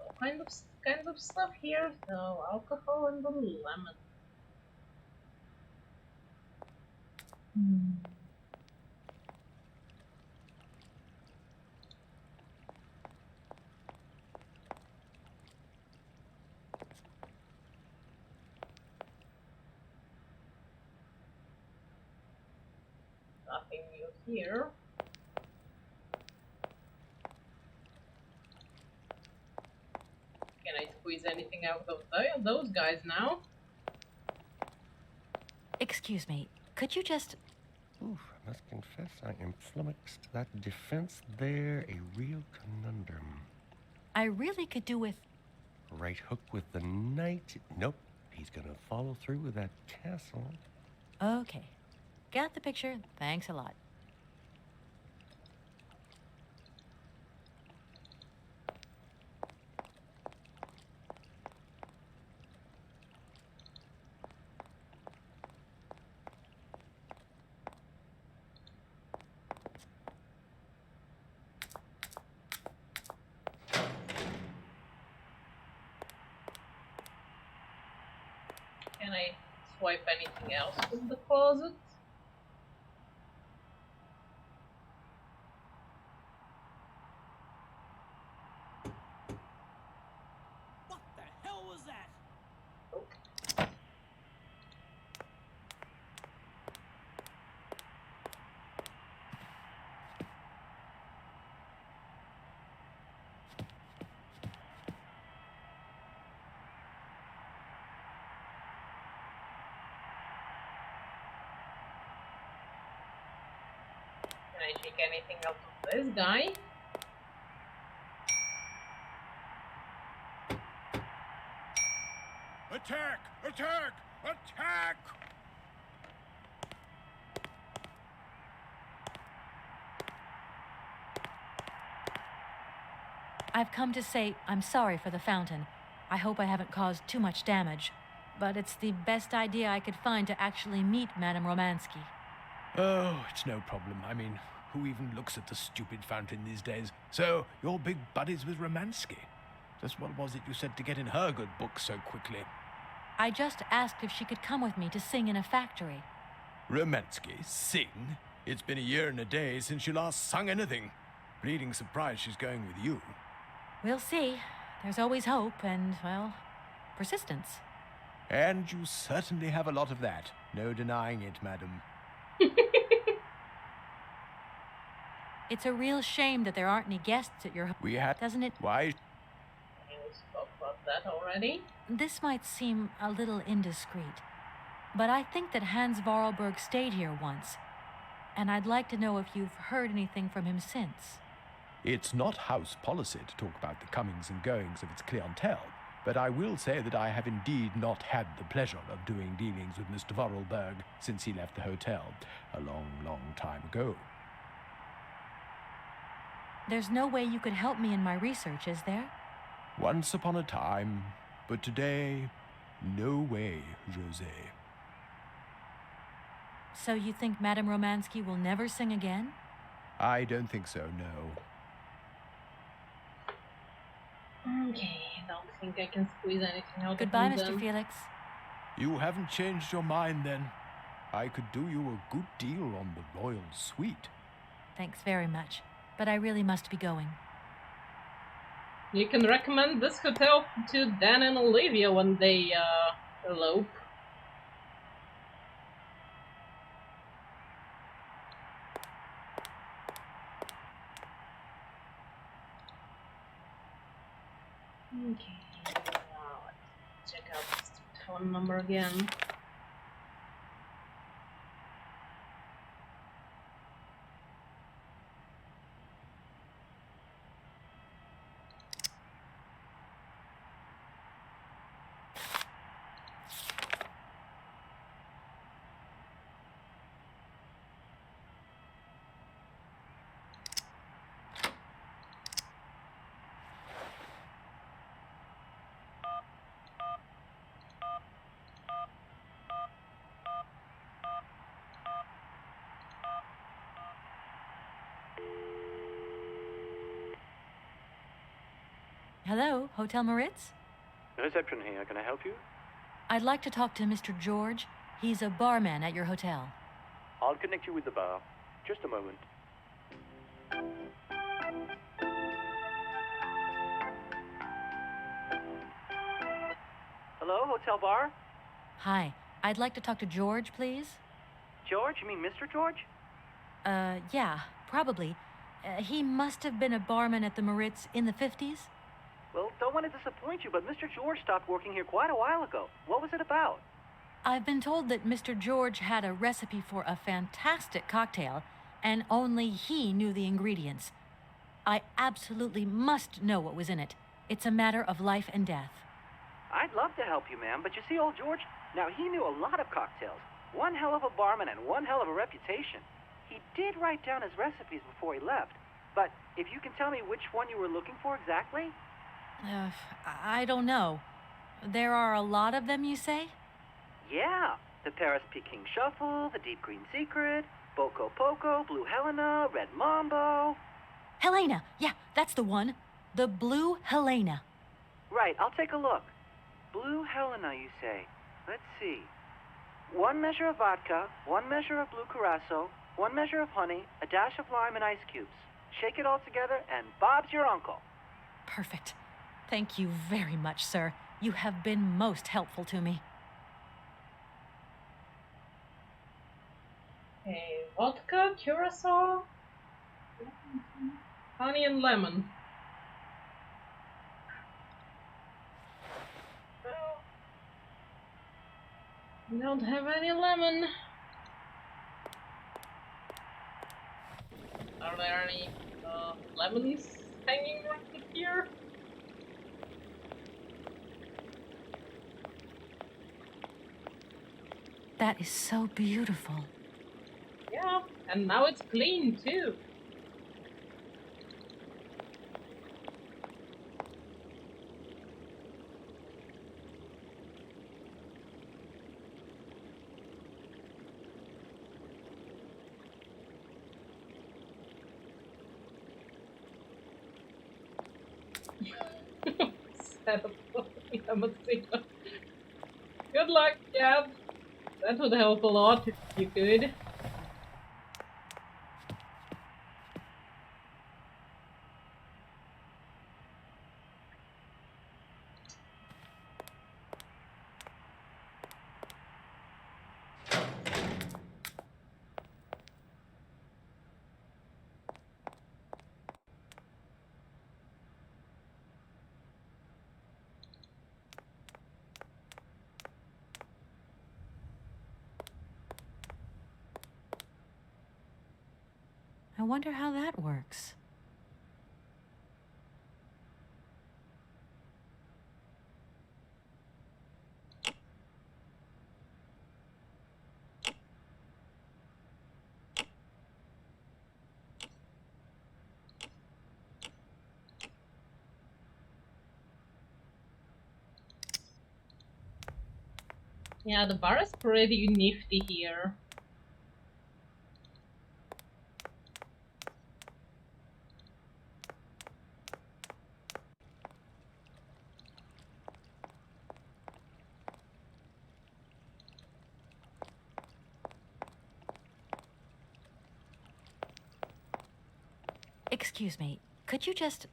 All kinds of stuff here. So alcohol and the lemon. Nothing new here. Can I squeeze anything out of those guys now? Excuse me, could you just... Oof, I must confess I am flummoxed. That defense there, a real conundrum. I really could do with... Right hook with the knight. Nope, he's gonna follow through with that castle. Okay. Got the picture. Thanks a lot. Can I swipe anything else from the closet? What the hell was that? Can I take anything out of this guy? Attack! Attack! Attack! I've come to say I'm sorry for the fountain. I hope I haven't caused too much damage. But it's the best idea I could find to actually meet Madame Romansky. Oh, it's no problem. I mean, who even looks at the stupid fountain these days? So, you're big buddies with Romansky. Just what was it you said to get in her good book so quickly? I just asked if she could come with me to sing in a factory. Romansky? Sing? It's been a year and a day since you last sung anything. Bleeding surprised she's going with you. We'll see. There's always hope and, well, persistence. And you certainly have a lot of that. No denying it, madam. It's a real shame that there aren't any guests at your home, We had... doesn't it? Why? We spoke about that already. This might seem a little indiscreet, but I think that Hans Vorarlberg stayed here once, and I'd like to know if you've heard anything from him since. It's not house policy to talk about the comings and goings of its clientele, but I will say that I have indeed not had the pleasure of doing dealings with Mr. Vorarlberg since he left the hotel a long, long time ago. There's no way you could help me in my research, is there? Once upon a time, but today, no way, José. So you think Madame Romansky will never sing again? I don't think so, no. Okay, I don't think I can squeeze anything out Goodbye, of him Mr. then. Felix. You haven't changed your mind, then. I could do you a good deal on the royal suite. Thanks very much, but I really must be going. You can recommend this hotel to Dan and Olivia when they elope. Okay, now let's check out this phone number again. Hello, Hotel Moritz? Reception here. Can I help you? I'd like to talk to Mr. George. He's a barman at your hotel. I'll connect you with the bar. Just a moment. Hello, Hotel Bar? Hi, I'd like to talk to George, please. George? You mean Mr. George? Yeah, probably. He must have been a barman at the Moritz in the 50s. Well, don't want to disappoint you, but Mr. George stopped working here quite a while ago. What was it about? I've been told that Mr. George had a recipe for a fantastic cocktail, and only he knew the ingredients. I absolutely must know what was in it. It's a matter of life and death. I'd love to help you, ma'am, but you see, old George, now he knew a lot of cocktails. One hell of a barman and one hell of a reputation. He did write down his recipes before he left, but if you can tell me which one you were looking for exactly? I don't know. There are a lot of them, you say? Yeah, the Paris Peking Shuffle, the Deep Green Secret, Boco Poco, Blue Helena, Red Mambo. Helena! Yeah, that's the one. The Blue Helena. Right, I'll take a look. Blue Helena, you say? Let's see. 1 measure of vodka, 1 measure of blue curacao, 1 measure of honey, a dash of lime and ice cubes. Shake it all together, and Bob's your uncle. Perfect. Thank you very much, sir. You have been most helpful to me. Okay, vodka, curacao, honey and lemon. Well, we don't have any lemon. Are there any lemons hanging right here? That is so beautiful. Yeah, and now it's clean too. Set up Yamashita. Good luck, Gab. That would help a lot if you could. I wonder how that works. Yeah, the bar is pretty nifty here. Excuse me, could you just...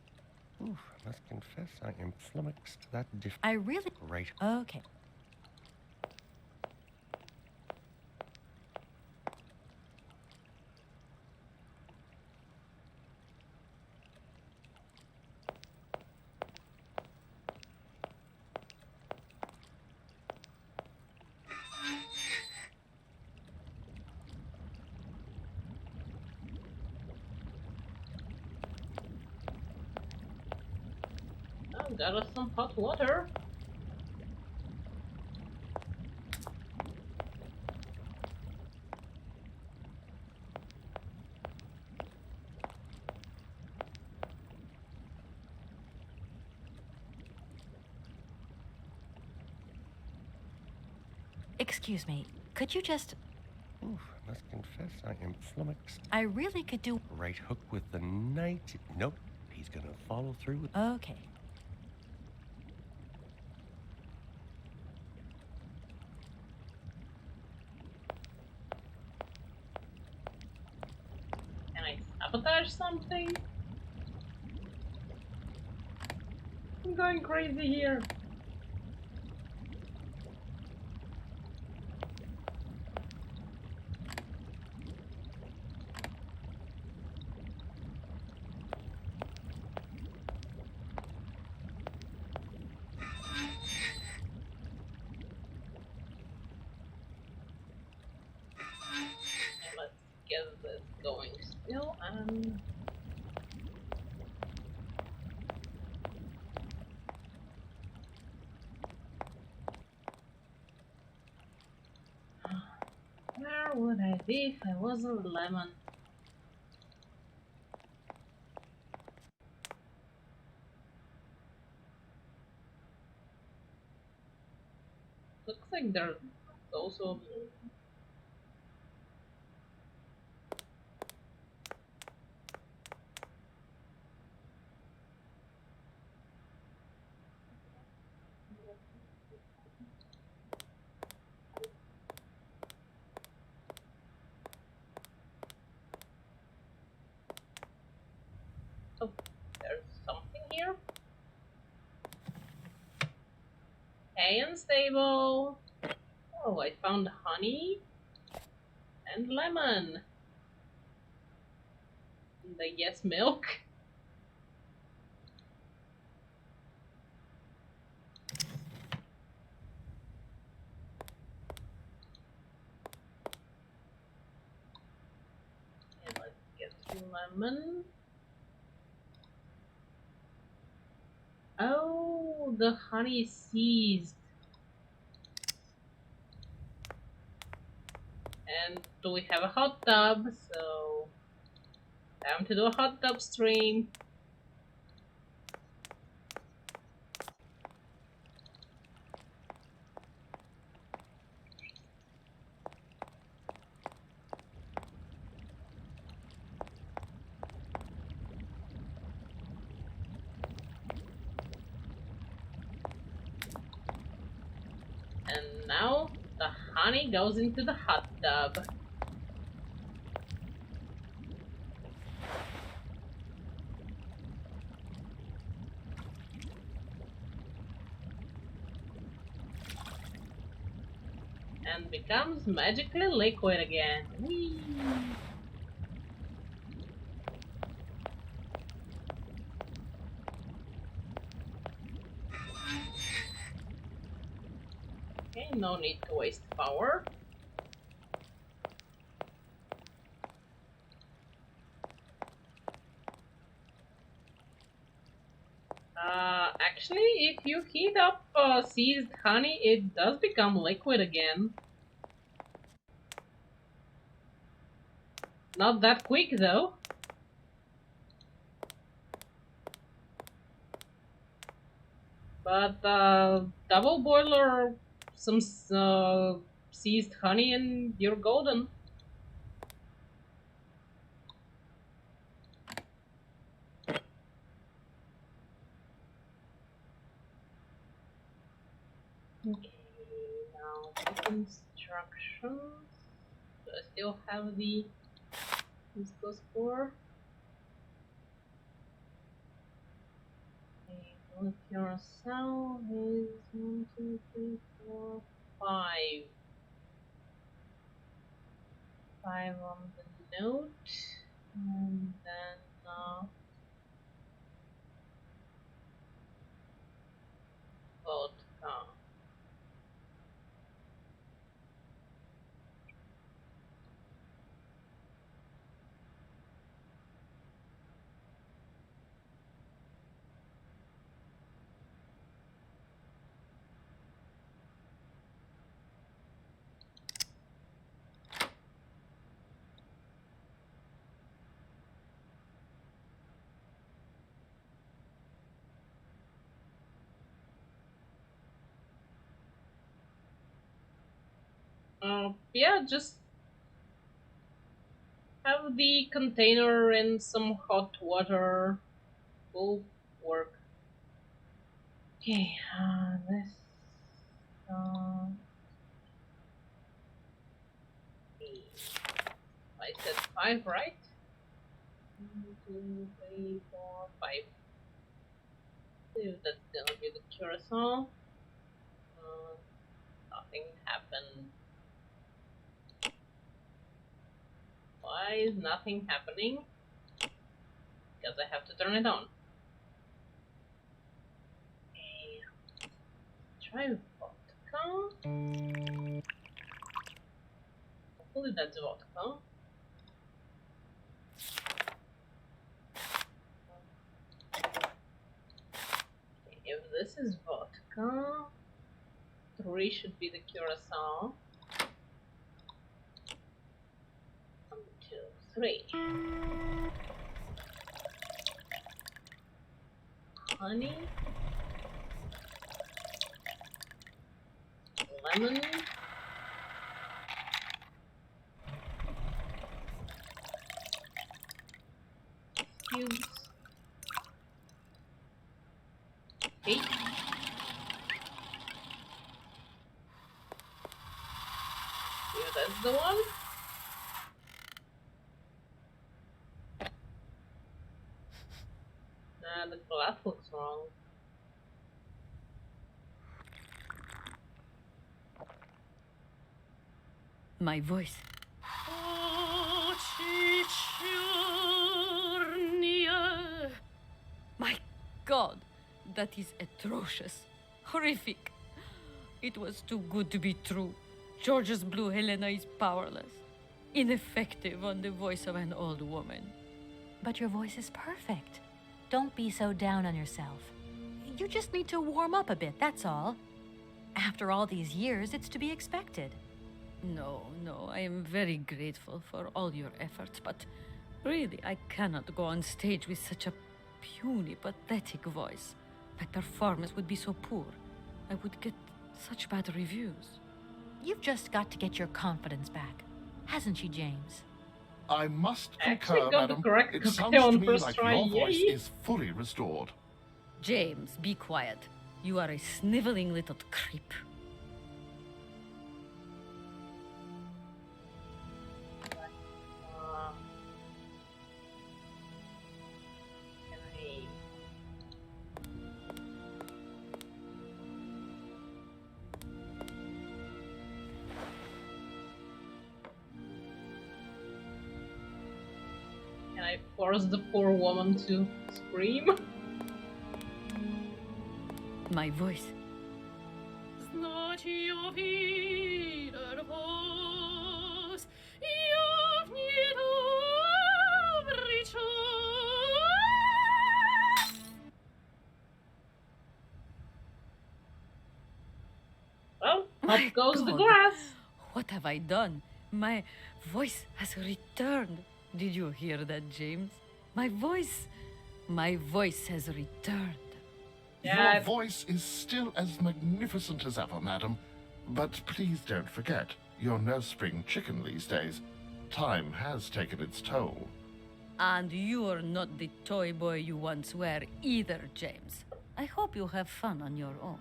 Oof, I must confess I am flummoxed that I really... Right. Okay. Oh, got us some hot water. Excuse me, could you just... Oof, I must confess I am flummoxed. I really could do... Right hook with the knight. Nope, he's gonna follow through with... Okay. Can I sabotage something? I'm going crazy here. Let's get this going still and... Where would I be if I wasn't lemon? Looks like there's also... Oh, there's something here. Hey, unstable. Oh, I found honey and lemon. And I guess milk. And let's get lemon. Oh, the honey is seized. And do we have a hot tub? So, time to do a hot tub stream. And now the honey goes into the hot tub. And becomes magically liquid again. Whee! Okay, no need to waste power. Actually, if you heat up seized honey, it does become liquid again. Not that quick though. But double boiler some seized honey and you're golden. Okay, now the instructions. Do I still have the disco score? Okay, the Curacao is 1, 2, 3, 4, 5. 5 on the note, and then vodka. Yeah, just have the container in some hot water. Will work. Okay, this. I said 5, right? 1, 2, 3, 4, 5. If that's gonna be the Curacao. Nothing happened. Why is nothing happening? Because I have to turn it on. Okay. Try vodka. Hopefully that's vodka. Okay, if this is vodka, 3 should be the Curacao. 1, 2, 3. Honey. Lemon. Cubes. Okay. Yeah, that's the one. The glass looks wrong. My voice. My God, that is atrocious, horrific. It was too good to be true. George's Blue Helena is powerless, ineffective on the voice of an old woman. But your voice is perfect. Don't be so down on yourself. You just need to warm up a bit, that's all. After all these years, it's to be expected. No, I am very grateful for all your efforts, but really, I cannot go on stage with such a puny, pathetic voice. My performance would be so poor. I would get such bad reviews. You've just got to get your confidence back. Hasn't she, James? I must Actually concur, got the madam. correct It sounds cocktail to on me first like try, your voice yay. is fully restored. James, be quiet. You are a sniveling little creep. Can I force the poor woman to scream? My voice. Well, My up goes the God. glass. What have I done? My voice has returned. Did you hear that, James? My voice has returned. Yeah. Your voice is still as magnificent as ever, madam. But please don't forget, you're no spring chicken these days. Time has taken its toll. And you're not the toy boy you once were either, James. I hope you have fun on your own.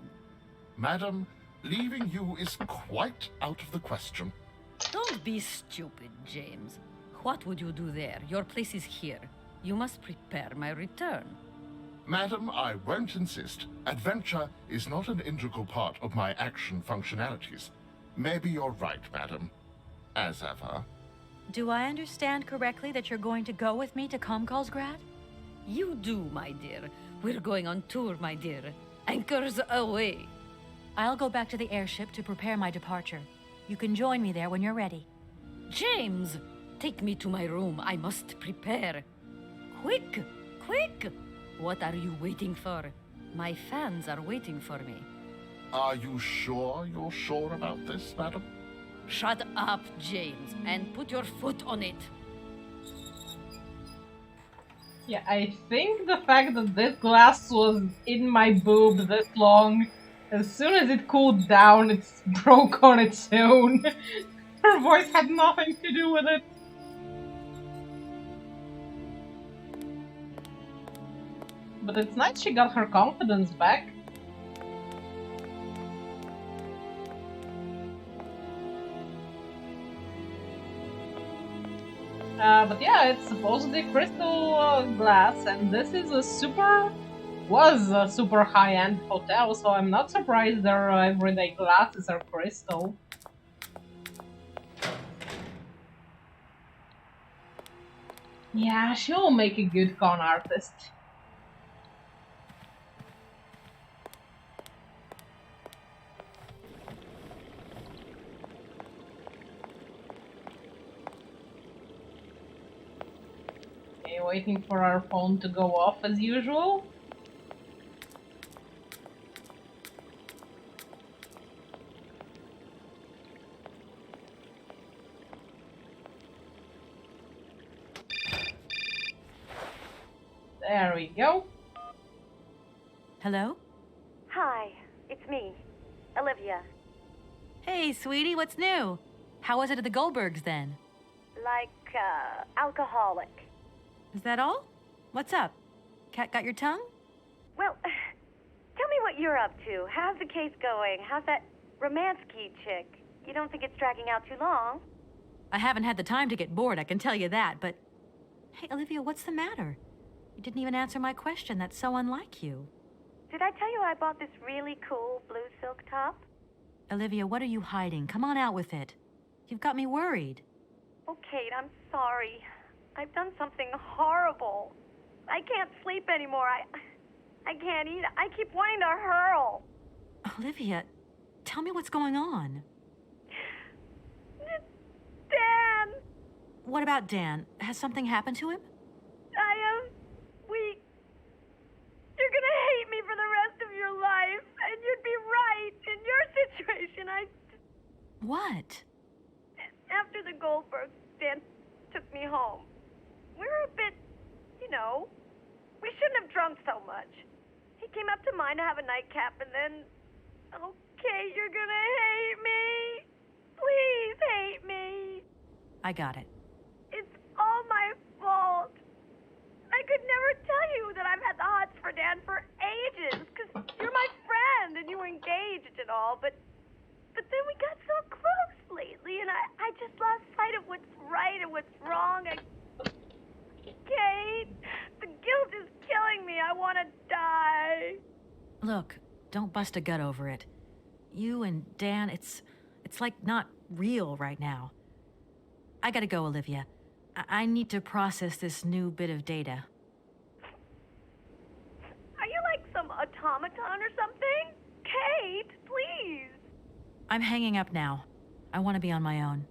Madam, leaving you is quite out of the question. Don't be stupid, James. What would you do there? Your place is here. You must prepare my return. Madam, I won't insist. Adventure is not an integral part of my action functionalities. Maybe you're right, madam. As ever. Do I understand correctly that you're going to go with me to Comcalsgrad? You do, my dear. We're going on tour, my dear. Anchors away. I'll go back to the airship to prepare my departure. You can join me there when you're ready. James! Take me to my room. I must prepare. Quick! Quick! What are you waiting for? My fans are waiting for me. Are you sure you're sure about this, madam? Shut up, James, and put your foot on it. Yeah, I think the fact that this glass was in my boob this long, as soon as it cooled down, it broke on its own. Her voice had nothing to do with it. But it's nice she got her confidence back. But yeah, it's supposedly crystal glass, and this is was a super high-end hotel, so I'm not surprised their everyday glasses are crystal. Yeah, she'll make a good con artist. Waiting for our phone to go off as usual. There we go. Hello? Hi, it's me, Olivia. Hey, sweetie, what's new? How was it at the Goldbergs then? Like, alcoholic. Is that all? What's up? Cat got your tongue? Well, tell me what you're up to. How's the case going? How's that Romansky chick? You don't think it's dragging out too long? I haven't had the time to get bored, I can tell you that, but... Hey, Olivia, what's the matter? You didn't even answer my question. That's so unlike you. Did I tell you I bought this really cool blue silk top? Olivia, what are you hiding? Come on out with it. You've got me worried. Oh, Kate, I'm sorry. I've done something horrible. I can't sleep anymore. I can't eat. I keep wanting to hurl. Olivia, tell me what's going on. Dan! What about Dan? Has something happened to him? You're gonna hate me for the rest of your life, and you'd be right. In your situation, What? After the Goldbergs, Dan took me home. We were a bit, we shouldn't have drunk so much. He came up to mine to have a nightcap, and then, okay, you're gonna hate me. Please hate me. I got it. It's all my fault. I could never tell you that I've had the hots for Dan for ages, because you're my friend, and you were engaged and all, but then we got so close lately, and I just lost sight of what's right and what's wrong. Kate, the guilt is killing me. I want to die. Look, don't bust a gut over it. You and Dan, it's like not real right now. I gotta go, Olivia. I need to process this new bit of data. Are you like some automaton or something? Kate, please. I'm hanging up now. I want to be on my own.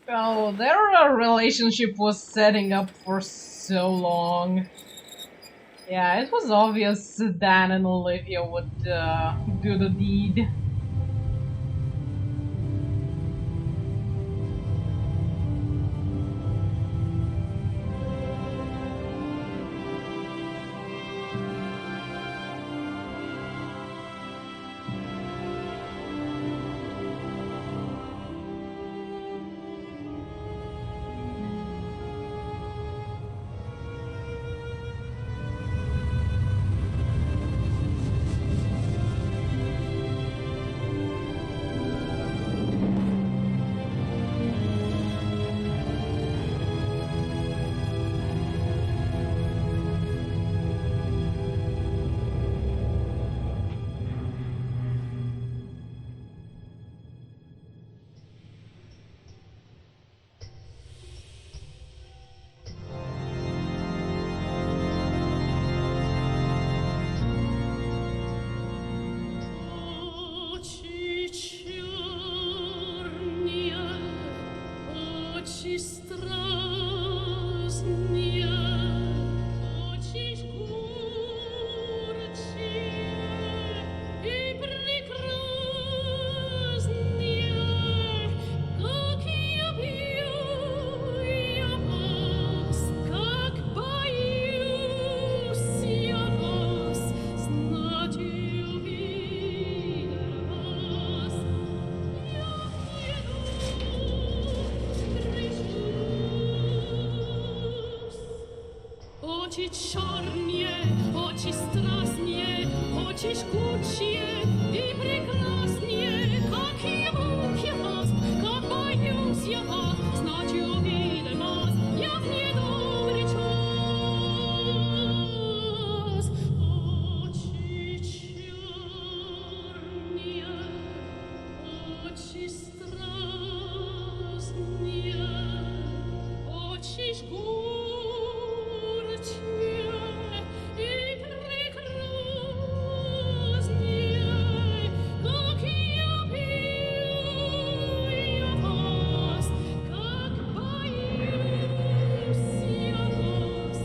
Oh, their relationship was setting up for so long. Yeah, it was obvious Dan and Olivia would do the deed. Очи черные, очи страстные, очи жгучие и прекраснее, как ему хитас, как боюсь я вас, значит увидим вас, я в недобрый час. Очи черные, очи страстные, очи жгучие и прекраснее, как я пью я вас, как боюсь я вас,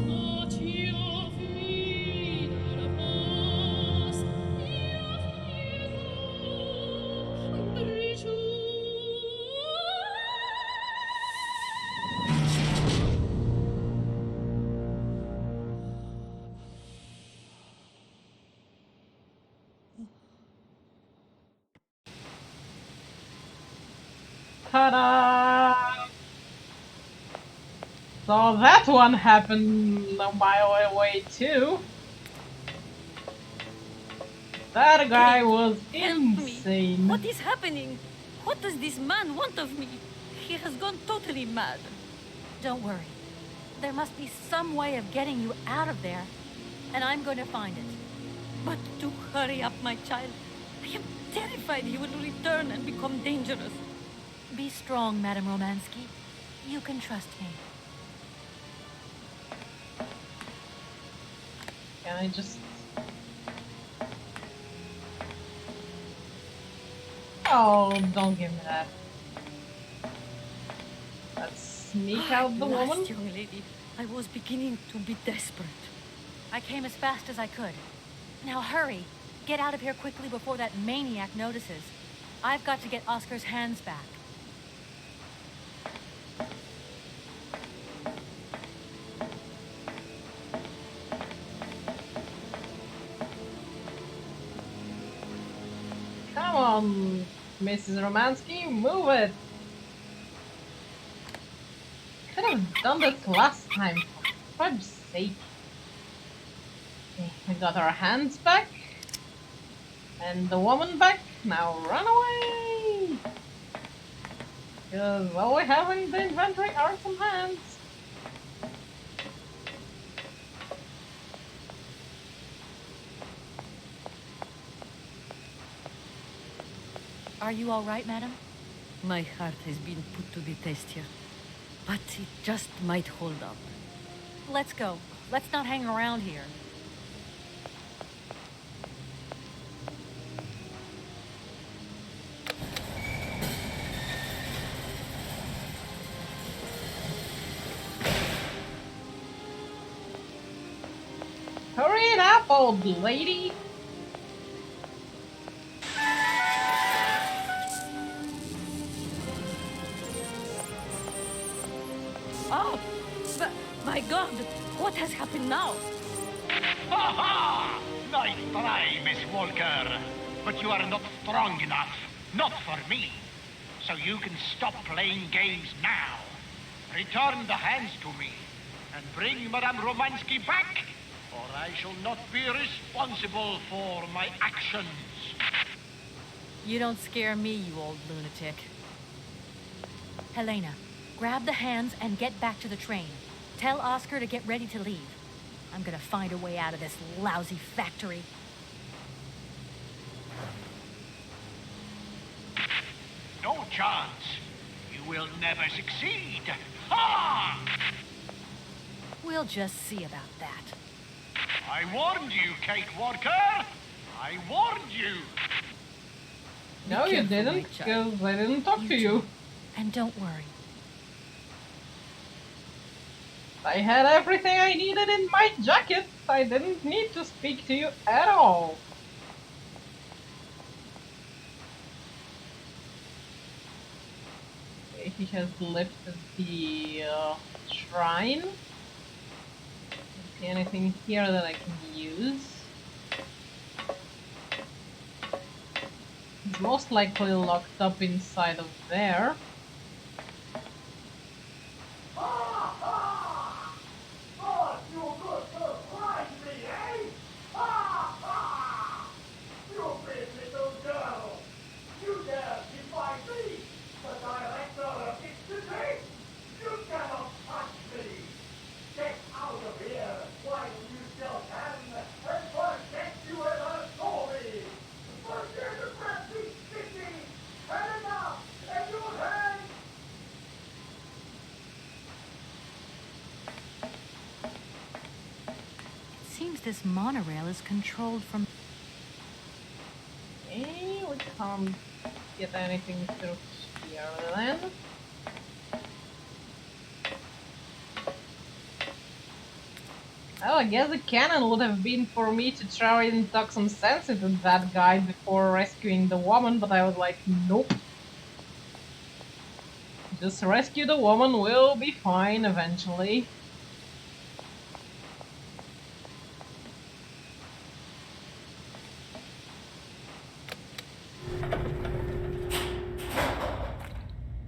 ночью видел вас, я внизу брежу. Ta-da! So that one happened a mile away too. That guy was insane. What is happening? What does this man want of me? He has gone totally mad. Don't worry. There must be some way of getting you out of there, and I'm going to find it. But do hurry up, my child. I am terrified he will return and become dangerous. Be strong, Madame Romansky. You can trust me. Can I just... Oh, don't give me that. Let's sneak out the Last woman. young lady, I was beginning to be desperate. I came as fast as I could. Now hurry. Get out of here quickly before that maniac notices. I've got to get Oscar's hands back. Come on, Mrs. Romansky, move it! Could have done this last time, for God's sake. Okay, we got our hands back. And the woman back. Now run away! Because all we have in the inventory are some hands. Are you all right, madam? My heart has been put to the test here, but it just might hold up. Let's go. Let's not hang around here. Hurry it up, old lady! Oh, but my God, what has happened now? Ha ha! Nice try, Miss Walker. But you are not strong enough. Not for me. So you can stop playing games now. Return the hands to me. And bring Madame Romansky back, or I shall not be responsible for my actions. You don't scare me, you old lunatic. Helena, grab the hands and get back to the train. Tell Oscar to get ready to leave. I'm gonna find a way out of this lousy factory. No chance. You will never succeed. Ha! We'll just see about that. I warned you, Kate Walker. I warned you. No, you didn't, because I didn't talk to you. And don't worry. I had everything I needed in my jacket. I didn't need to speak to you at all. Okay, he has lifted the shrine. Don't see anything here that I can use. He's most likely locked up inside of there. Oh, you The director of this city! You cannot touch me! Get out of here while you still can, and forget you ever saw me! Forget about this city! And enough! And you heard! It seems this monorail is controlled from... Okay, we can't get anything through here then. Well, I guess the cannon would have been for me to try and talk some sense into that guy before rescuing the woman, but I was like, nope. Just rescue the woman, we'll be fine eventually.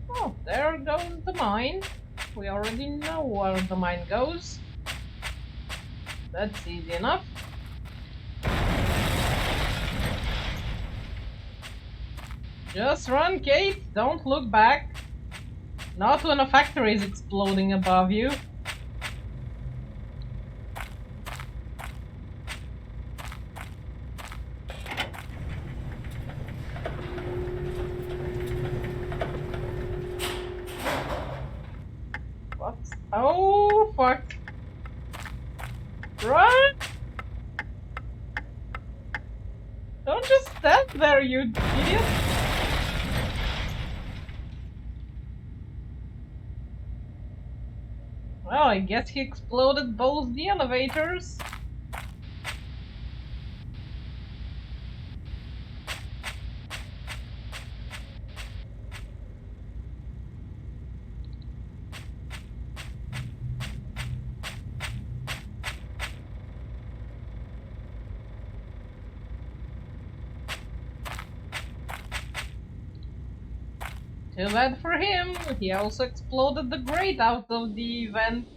Oh, there goes the mine. We already know where the mine goes. That's easy enough. Just run, Kate. Don't look back. Not when a factory is exploding above you. What? Oh, fuck. Run! Don't just stand there, you idiot! Well, I guess he exploded both the elevators. Too bad for him, he also exploded the grate out of the vent.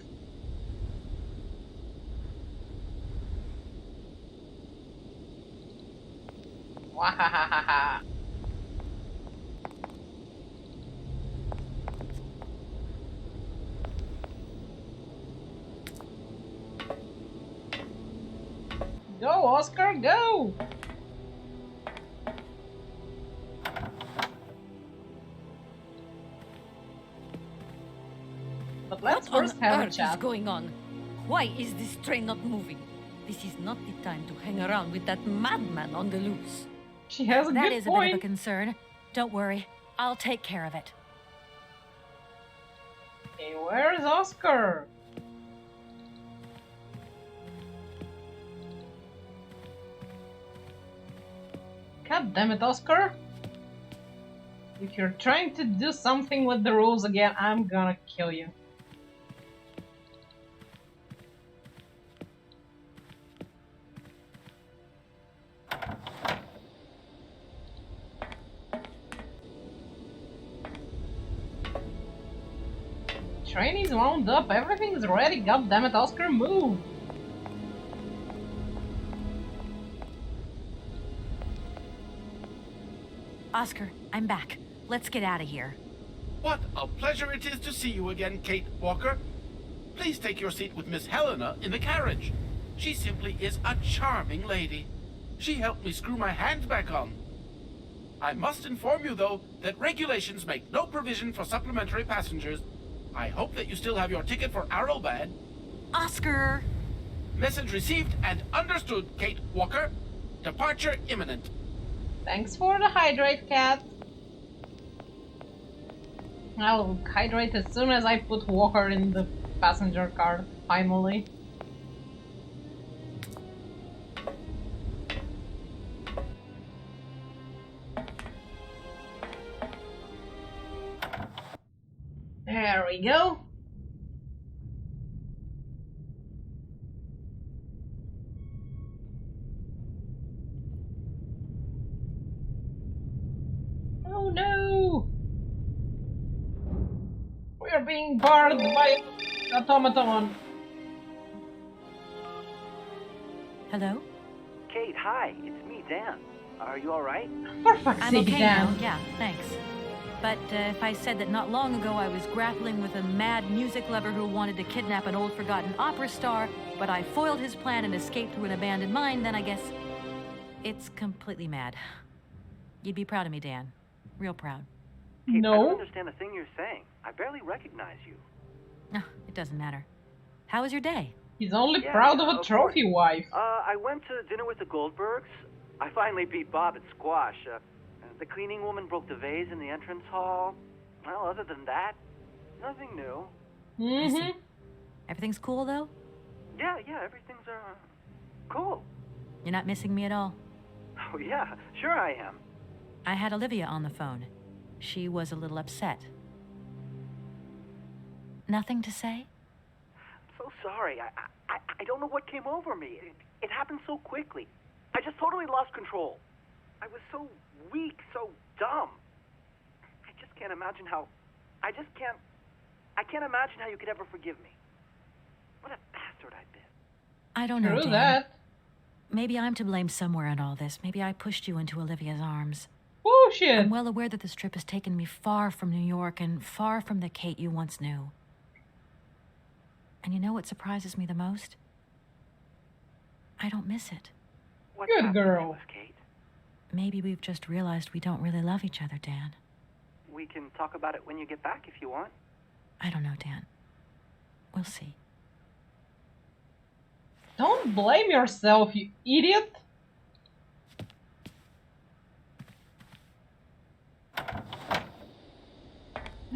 Wahahaha. Go, Oscar, go! But let's What first on have a earth chat. is going on? Why is this train not moving? This is not the time to hang around with that madman on the loose. She has a That good is point. a bit of a concern. Don't worry, I'll take care of it. Hey, where's Oscar? God damn it, Oscar. If you're trying to do something with the rules again, I'm gonna kill you. Train is wound up, everything's ready, god damn it, Oscar, move! Oscar, I'm back. Let's get out of here. What a pleasure it is to see you again, Kate Walker. Please take your seat with Miss Helena in the carriage. She simply is a charming lady. She helped me screw my hand back on. I must inform you, though, that regulations make no provision for supplementary passengers. I hope that you still have your ticket for Arrowbad. Oscar! Message received and understood, Kate Walker. Departure imminent. Thanks for the hydrate, cat. I'll hydrate as soon as I put Walker in the passenger car, finally. There we go. Oh no! We are being barred by an automaton. Hello? Kate, hi. It's me, Dan. Are you alright? For fuck's I'm sake, okay Dan. now, yeah, thanks. But if I said that not long ago I was grappling with a mad music lover who wanted to kidnap an old forgotten opera star, but I foiled his plan and escaped through an abandoned mine, then I guess it's completely mad. You'd be proud of me, Dan. Real proud. Kate, No. I don't understand a thing you're saying. I barely recognize you. No, it doesn't matter. How was your day? He's only Yeah, proud of a of trophy wife. I went to dinner with the Goldbergs. I finally beat Bob at squash. The cleaning woman broke the vase in the entrance hall. Well, other than that, nothing new. Mm-hmm. Everything's cool, though? Yeah, everything's, cool. You're not missing me at all? Oh, yeah, sure I am. I had Olivia on the phone. She was a little upset. Nothing to say? I'm so sorry. I don't know what came over me. It happened so quickly. I just totally lost control. I was so weak, so dumb. I just can't imagine how... I can't imagine how you could ever forgive me. What a bastard I've been. I don't know, True Dan. that. Maybe I'm to blame somewhere in all this. Maybe I pushed you into Olivia's arms. Bullshit. I'm well aware that this trip has taken me far from New York and far from the Kate you once knew. And you know what surprises me the most? I don't miss it. What's Good happened, girl. Miss Kate? Maybe we've just realized we don't really love each other, Dan. We can talk about it when you get back if you want. I don't know, Dan. We'll see. Don't blame yourself, you idiot.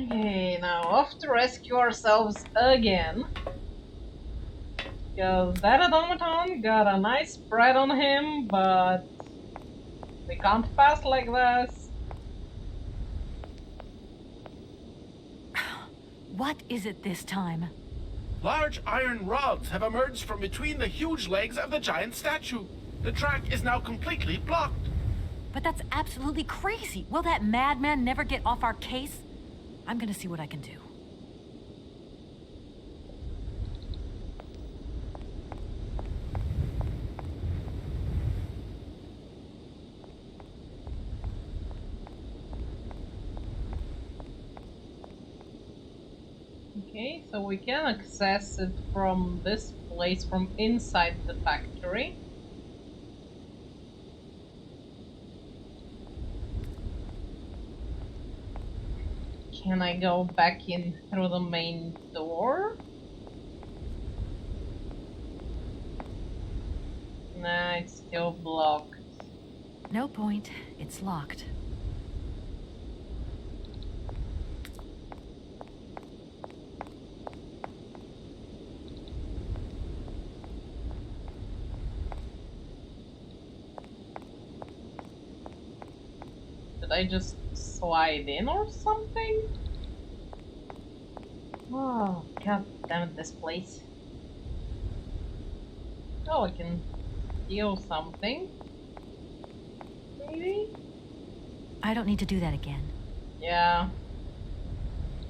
Okay, now off to rescue ourselves again. Because that automaton got a nice spread on him, but we can't pass like this. What is it this time? Large iron rods have emerged from between the huge legs of the giant statue. The track is now completely blocked. But that's absolutely crazy. Will that madman never get off our case? I'm gonna see what I can do. Okay, so we can access it from this place, from inside the factory. Can I go back in through the main door? Nah, it's still blocked. No point. It's locked. Did I just slide in or something? Oh, god damn it, this place. Oh, I can steal something. Maybe? I don't need to do that again. Yeah.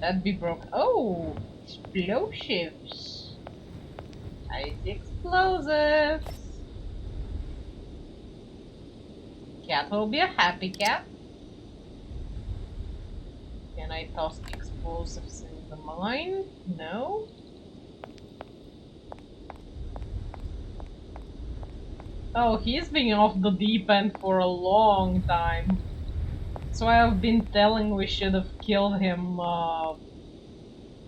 That'd be broke. Oh! Explosives! I see explosives! Cat will be a happy cat. Can I toss the explosives in the mine? No. Oh, he's been off the deep end for a long time. So I've been telling we should have killed him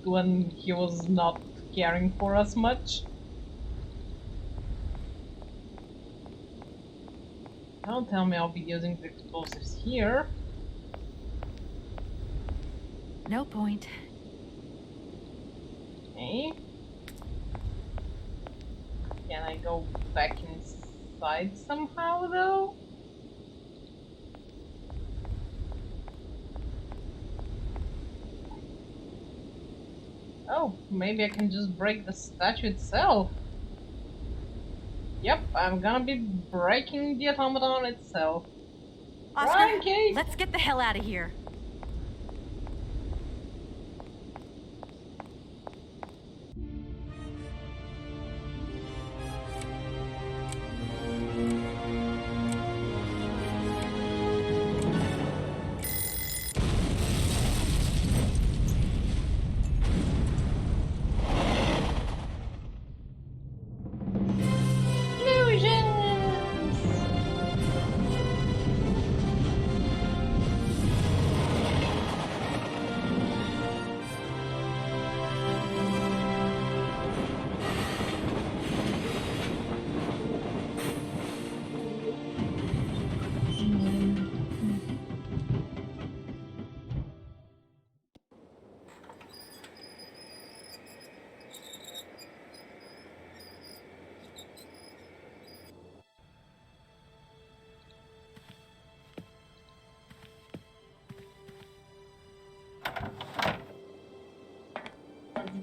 when he was not caring for us much. Don't tell me I'll be using the explosives here. No point. Okay. Can I go back inside somehow though? Oh, maybe I can just break the statue itself. Yep, I'm gonna be breaking the automaton itself. Oscar, Run, Kate! let's get the hell out of here.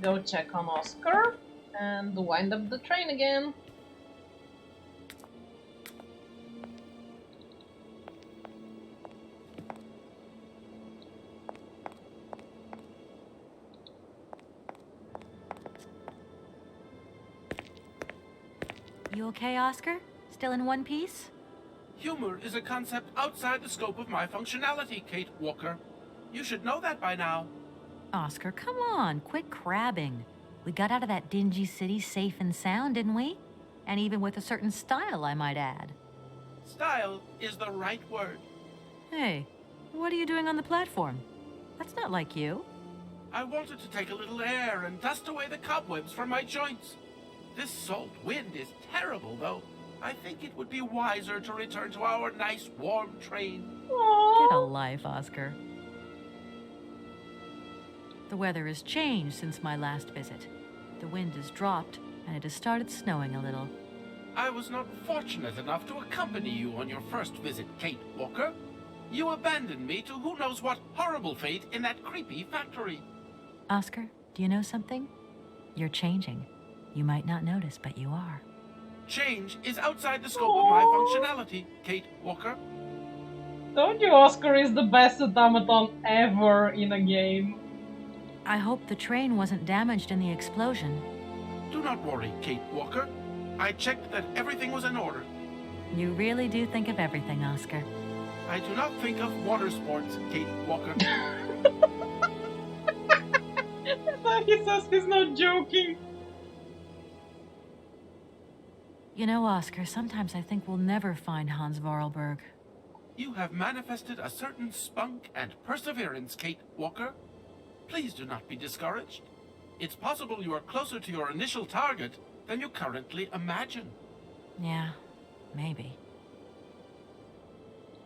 go check on Oscar and wind up the train again. You okay, Oscar? Still in one piece? Humor is a concept outside the scope of my functionality, Kate Walker. You should know that by now. Oscar, come on, quit crabbing. We got out of that dingy city safe and sound, didn't we? And even with a certain style, I might add. Style is the right word. Hey, what are you doing on the platform? That's not like you. I wanted to take a little air and dust away the cobwebs from my joints. This salt wind is terrible, though. I think it would be wiser to return to our nice, warm train. Get a life, Oscar. The weather has changed since my last visit. The wind has dropped, and it has started snowing a little. I was not fortunate enough to accompany you on your first visit, Kate Walker. You abandoned me to who knows what horrible fate in that creepy factory. Oscar, do you know something? You're changing. You might not notice, but you are. Change is outside the scope of my functionality, Kate Walker. Told you Oscar is the best automaton ever in a game. I hope the train wasn't damaged in the explosion. Do not worry, Kate Walker. I checked that everything was in order. You really do think of everything, Oscar. I do not think of water sports, Kate Walker. He says he's not joking. You know, Oscar, sometimes I think we'll never find Hans Vorarlberg. You have manifested a certain spunk and perseverance, Kate Walker. Please do not be discouraged. It's possible you are closer to your initial target than you currently imagine. Yeah, maybe.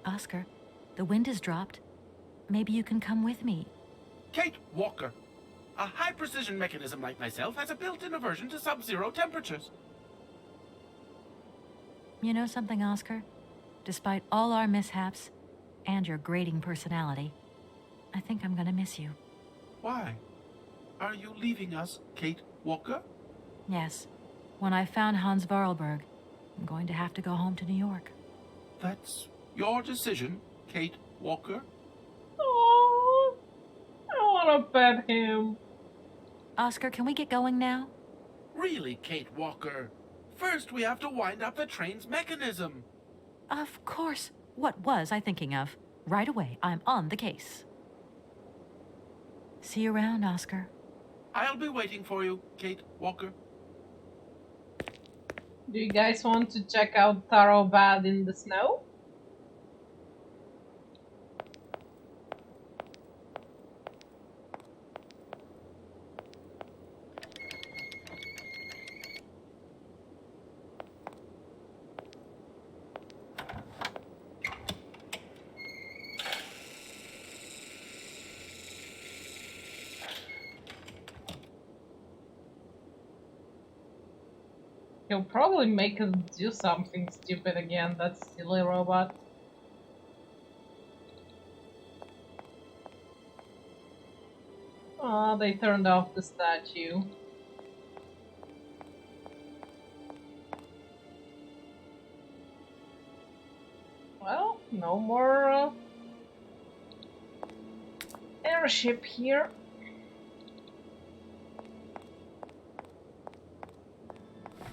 Oscar, the wind has dropped. Maybe you can come with me. Kate Walker, a high-precision mechanism like myself has a built-in aversion to sub-zero temperatures. You know something, Oscar? Despite all our mishaps and your grating personality, I think I'm gonna miss you. Why? Are you leaving us, Kate Walker? Yes. When I found Hans Vorarlberg, I'm going to have to go home to New York. That's your decision, Kate Walker? Oh, I want to pet him. Oscar, can we get going now? Really, Kate Walker? First, we have to wind up the train's mechanism. Of course. What was I thinking of? Right away. I'm on the case. See you around, Oscar. I'll be waiting for you, Kate Walker. Do you guys want to check out Taro Bad in the snow? He'll probably make us do something stupid again, that silly robot. Aw, they turned off the statue. Well, no more airship here.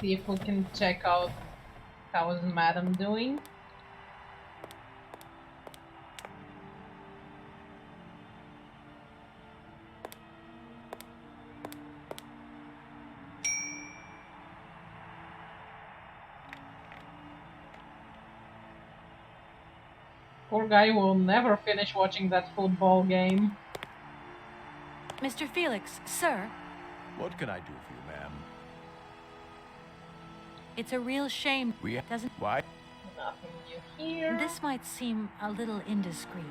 See if we can check out how is Madam doing. Poor guy will never finish watching that football game. Mr. Felix, sir. What can I do for you, ma'am? It's a real shame, doesn't... Why? Nothing new here. This might seem a little indiscreet.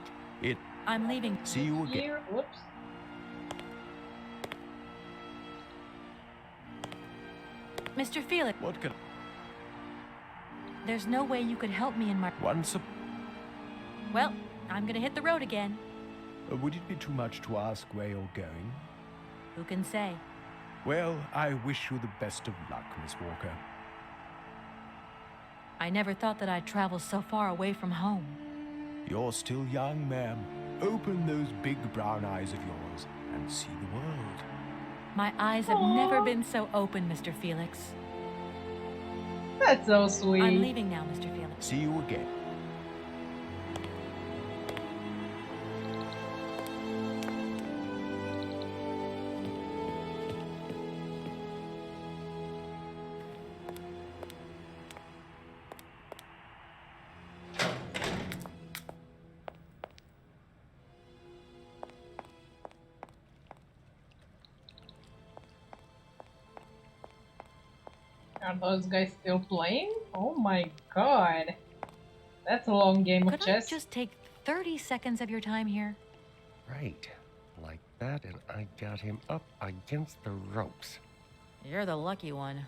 I'm leaving. See you again. Here. Whoops. Mr. Felix. What can... There's no way you could help me in my... Well, I'm gonna hit the road again. Would it be too much to ask where you're going? Who can say? Well, I wish you the best of luck, Miss Walker. I never thought that I'd travel so far away from home. You're still young, ma'am. Open those big brown eyes of yours and see the world. My eyes have never been so open, Mr. Felix. That's so sweet. I'm leaving now, Mr. Felix. See you again. Are those guys still playing? Oh my god. That's a long game of Could chess. I just take 30 seconds of your time here? Right. Like that, and I got him up against the ropes. You're the lucky one.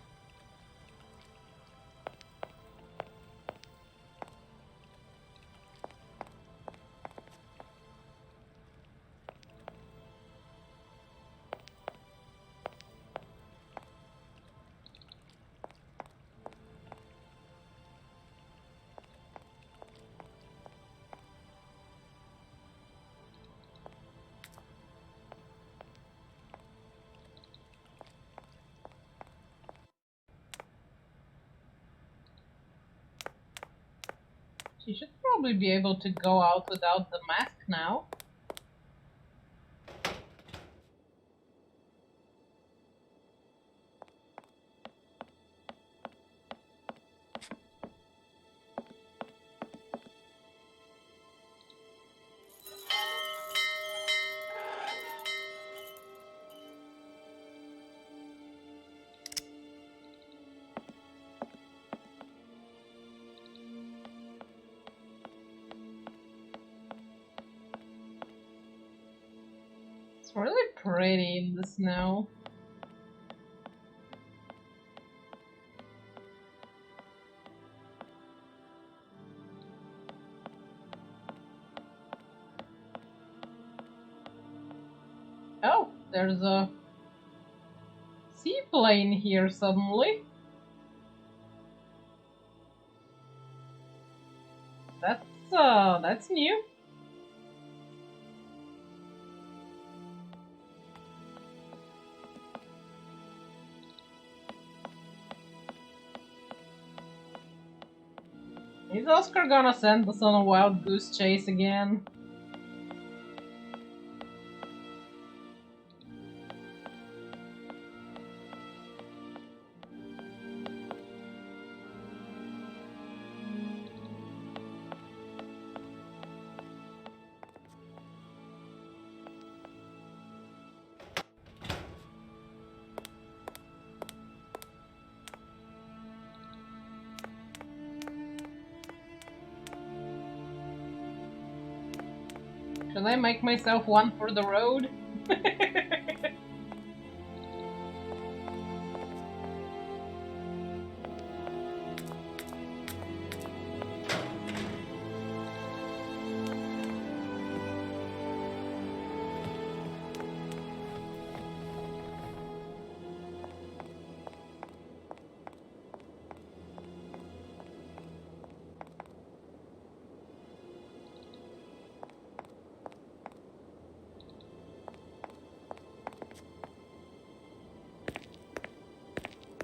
She should probably be able to go out without the mask now. It's really pretty in the snow. Oh, there's a seaplane here suddenly. That's new. Is Oscar gonna send us on a wild goose chase again? Should I make myself one for the road?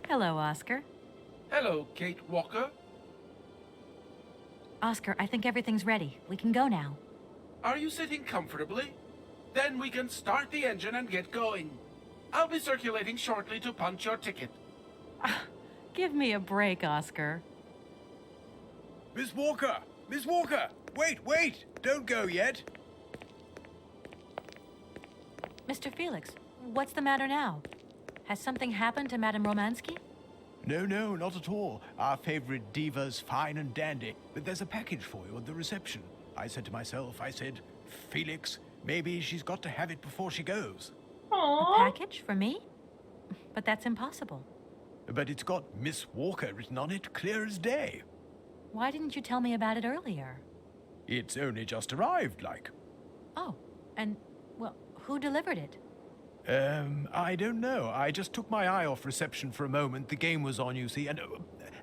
Hello, Oscar. Hello, Kate Walker. Oscar, I think everything's ready. We can go now. Are you sitting comfortably? Then we can start the engine and get going. I'll be circulating shortly to punch your ticket. Give me a break, Oscar. Miss Walker! Miss Walker! Wait! Don't go yet! Mr. Felix, what's the matter now? Has something happened to Madame Romansky? No, not at all. Our favorite diva's fine and dandy. But there's a package for you at the reception. I said to myself, Felix, maybe she's got to have it before she goes. Aww. A package for me? But that's impossible. But it's got Miss Walker written on it, clear as day. Why didn't you tell me about it earlier? It's only just arrived, like. Oh, and, well, who delivered it? I don't know. I just took my eye off reception for a moment. The game was on, you see,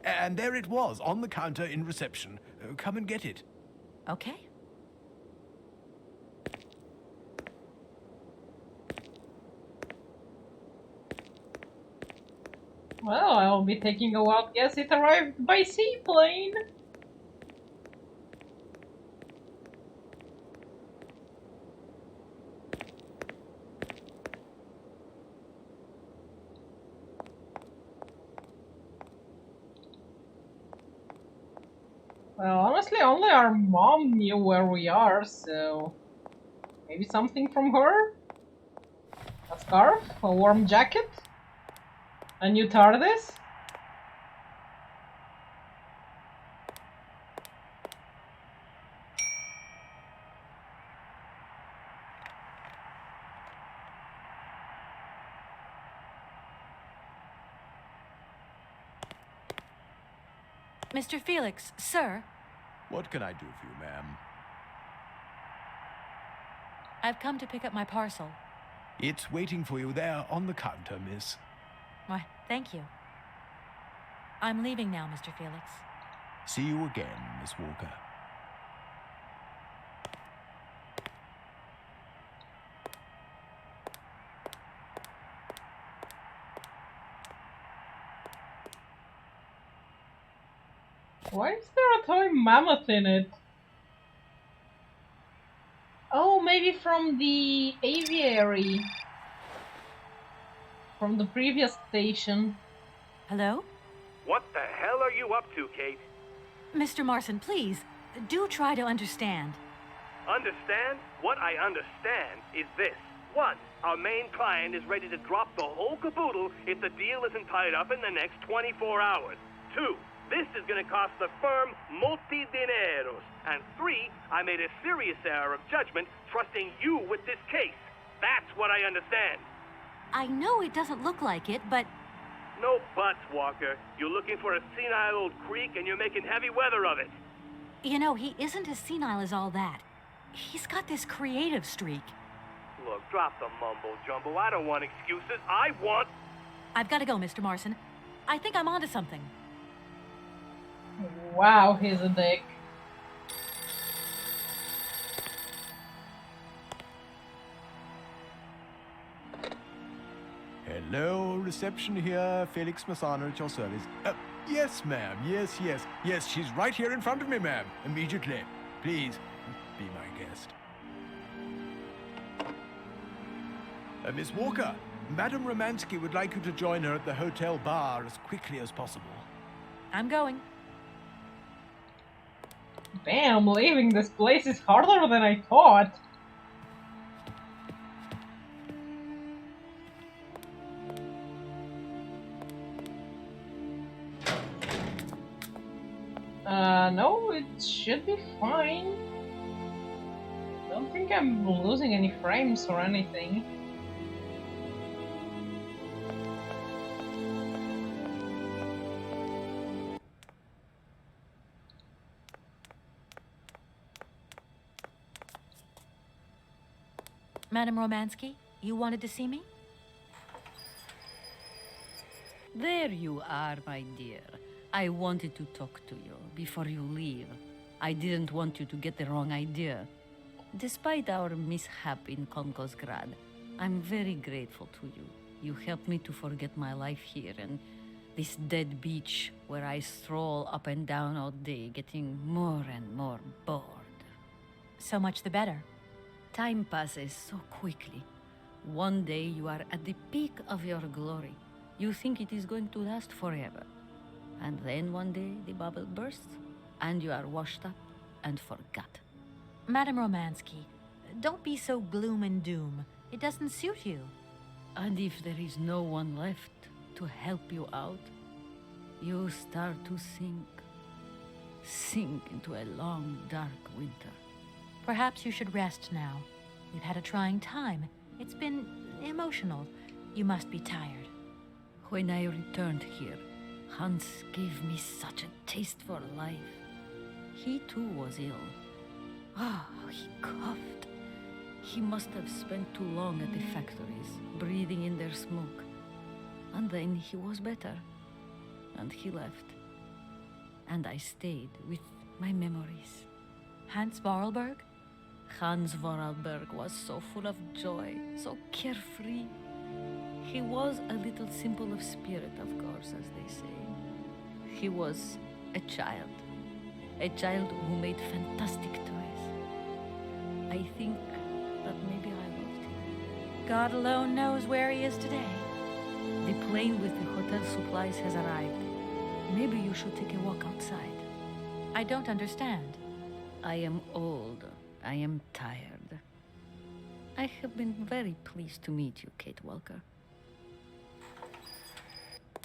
and there it was, on the counter in reception. Come and get it. Okay. Well, I'll be taking a wild guess it arrived by seaplane. Well, honestly, only our mom knew where we are, so maybe something from her? A scarf? A warm jacket? A new TARDIS? Mr. Felix, sir. What can I do for you, ma'am? I've come to pick up my parcel. It's waiting for you there on the counter, miss. Why, thank you. I'm leaving now, Mr. Felix. See you again, Miss Walker. Why is there a toy mammoth in it? Oh, maybe from the aviary. From the previous station. Hello? What the hell are you up to, Kate? Mr. Marson, please, do try to understand. Understand? What I understand is this. 1. Our main client is ready to drop the whole caboodle if the deal isn't tied up in the next 24 hours. 2. This is going to cost the firm multi-dineros. And 3, I made a serious error of judgment trusting you with this case. That's what I understand. I know it doesn't look like it, but... No buts, Walker. You're looking for a senile old creek and you're making heavy weather of it. You know, he isn't as senile as all that. He's got this creative streak. Look, drop the mumbo-jumbo. I don't want excuses. I want... I've got to go, Mr. Marson. I think I'm onto something. Wow, he's a dick. Hello, reception here. Felix Massana at your service. Yes, ma'am. Yes, yes. Yes, she's right here in front of me, ma'am. Immediately. Please, be my guest. Miss Walker, Madame Romansky would like you to join her at the hotel bar as quickly as possible. I'm going. Damn, leaving this place is harder than I thought. No, it should be fine. Don't think I'm losing any frames or anything. Madame Romansky, you wanted to see me? There you are, my dear. I wanted to talk to you before you leave. I didn't want you to get the wrong idea. Despite our mishap in Konkosgrad, I'm very grateful to you. You helped me to forget my life here and this dead beach where I stroll up and down all day, getting more and more bored. So much the better. Time passes so quickly. One day you are at the peak of your glory. You think it is going to last forever. And then one day the bubble bursts, and you are washed up and forgot. Madame Romansky, don't be so gloom and doom. It doesn't suit you. And if there is no one left to help you out, you start to sink into a long, dark winter. Perhaps you should rest now. You've had a trying time. It's been emotional. You must be tired. When I returned here, Hans gave me such a taste for life. He too was ill. Oh, he coughed. He must have spent too long at the factories, breathing in their smoke. And then he was better. And he left. And I stayed with my memories. Hans Vorarlberg? Hans Vorarlberg was so full of joy, so carefree. He was a little simple of spirit, of course, as they say. He was a child who made fantastic toys. I think that maybe I loved him. God alone knows where he is today. The plane with the hotel supplies has arrived. Maybe you should take a walk outside. I don't understand. I am old. I am tired. I have been very pleased to meet you, Kate Walker.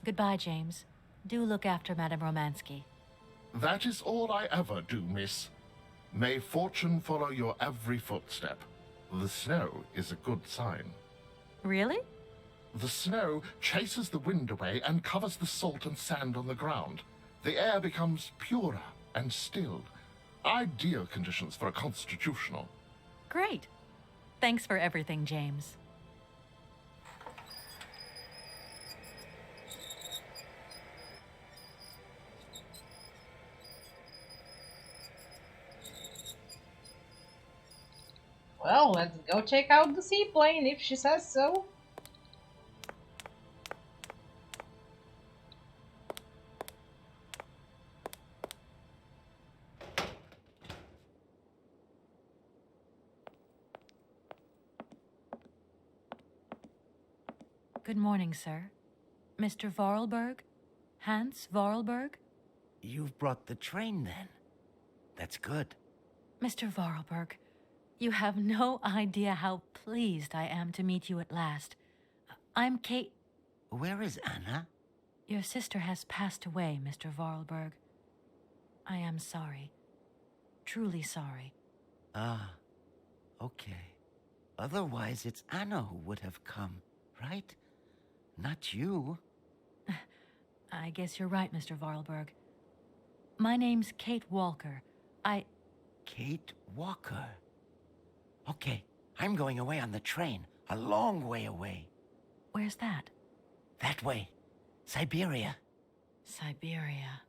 Goodbye, James. Do look after Madame Romansky. That is all I ever do, miss. May fortune follow your every footstep. The snow is a good sign. Really? The snow chases the wind away and covers the salt and sand on the ground. The air becomes purer and still. Ideal conditions for a constitutional. Great. Thanks for everything, James. Well, let's go check out the seaplane if she says so. Good morning, sir. Mr. Vorarlberg? Hans Vorarlberg? You've brought the train, then. That's good. Mr. Vorarlberg, you have no idea how pleased I am to meet you at last. I'm Kate... Where is Anna? Your sister has passed away, Mr. Vorarlberg. I am sorry. Truly sorry. Ah, okay. Otherwise, it's Anna who would have come, right? Not you. I guess you're right, Mr. Vorarlberg. My name's Kate Walker. Kate Walker? Okay, I'm going away on the train. A long way away. Where's that? That way. Syberia. Syberia.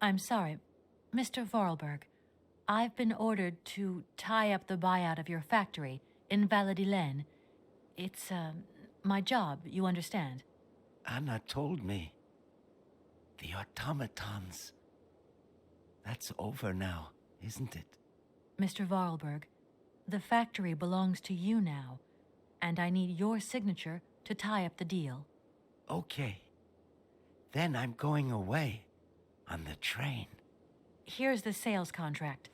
I'm sorry. Mr. Vorarlberg, I've been ordered to tie up the buyout of your factory in Valladolid. It's, my job, you understand. Anna told me. The automatons. That's over now, isn't it? Mr. Vorarlberg, the factory belongs to you now, and I need your signature to tie up the deal. Okay. Then I'm going away on the train. Here's the sales contract.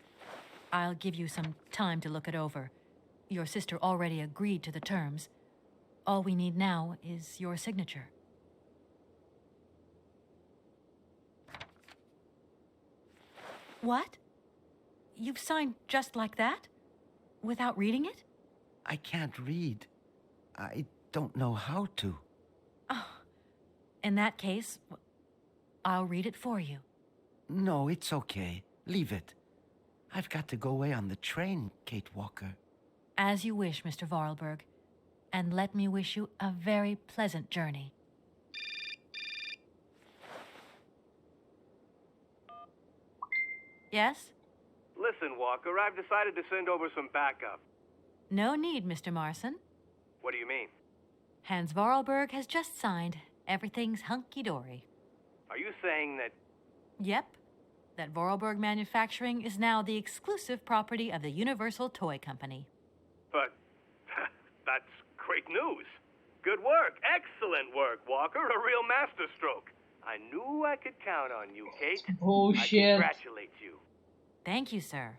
I'll give you some time to look it over. Your sister already agreed to the terms. All we need now is your signature. What? You've signed just like that? Without reading it? I can't read. I don't know how to. Oh, in that case, I'll read it for you. No, it's okay. Leave it. I've got to go away on the train, Kate Walker. As you wish, Mr. Vorarlberg. And let me wish you a very pleasant journey. Yes? Listen, Walker, I've decided to send over some backup. No need, Mr. Marson. What do you mean? Hans Vorarlberg has just signed. Everything's hunky-dory. Are you saying that... Yep. That Vorarlberg Manufacturing is now the exclusive property of the Universal Toy Company. But... that's great news. Good work. Excellent work, Walker. A real masterstroke. I knew I could count on you, Kate. Bullshit. I congratulate you. Thank you, sir.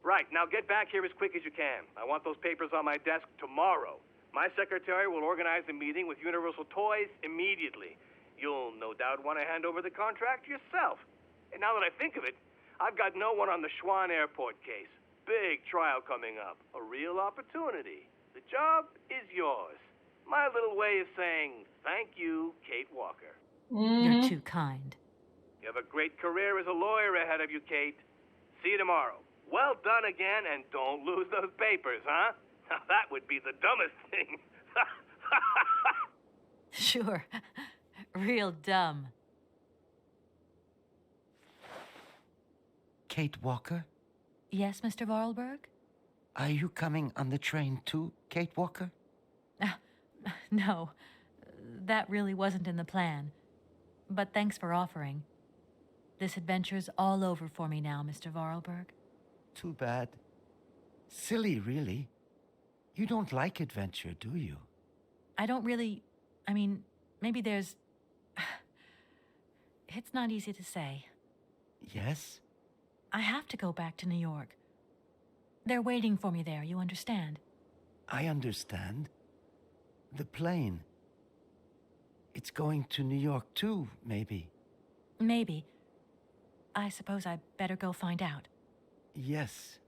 Right, now get back here as quick as you can. I want those papers on my desk tomorrow. My secretary will organize a meeting with Universal Toys immediately. You'll no doubt want to hand over the contract yourself. And now that I think of it, I've got no one on the Schwann Airport case. Big trial coming up. A real opportunity. The job is yours. My little way of saying thank you, Kate Walker. You're too kind. You have a great career as a lawyer ahead of you, Kate. See you tomorrow. Well done again, and don't lose those papers, huh? Now that would be the dumbest thing. Sure. Real dumb. Kate Walker? Yes, Mr. Vorarlberg? Are you coming on the train too, Kate Walker? No, that really wasn't in the plan. But thanks for offering. This adventure's all over for me now, Mr. Vorarlberg. Too bad. Silly, really. You don't like adventure, do you? I don't really... I mean, maybe there's... It's not easy to say. Yes? I have to go back to New York. They're waiting for me there, you understand? I understand. The plane. It's going to New York too, maybe. Maybe. I suppose I better go find out. Yes.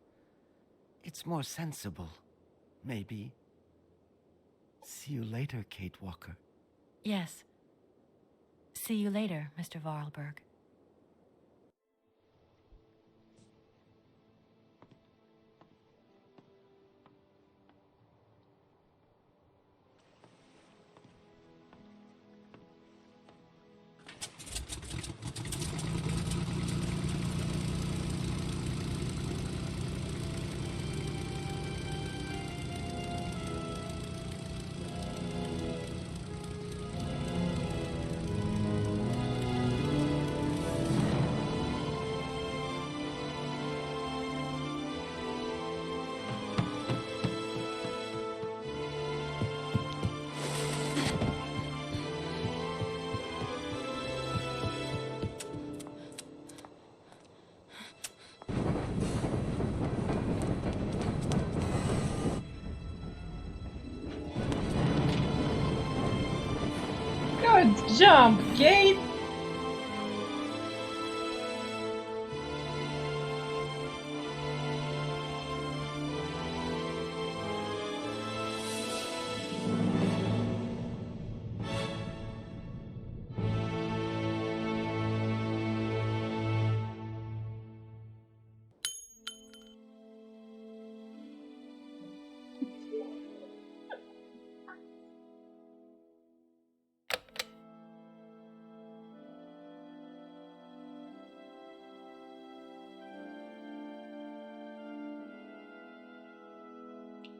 It's more sensible. Maybe. See you later, Kate Walker. Yes. See you later, Mr. Vorarlberg. Good jump, Kate!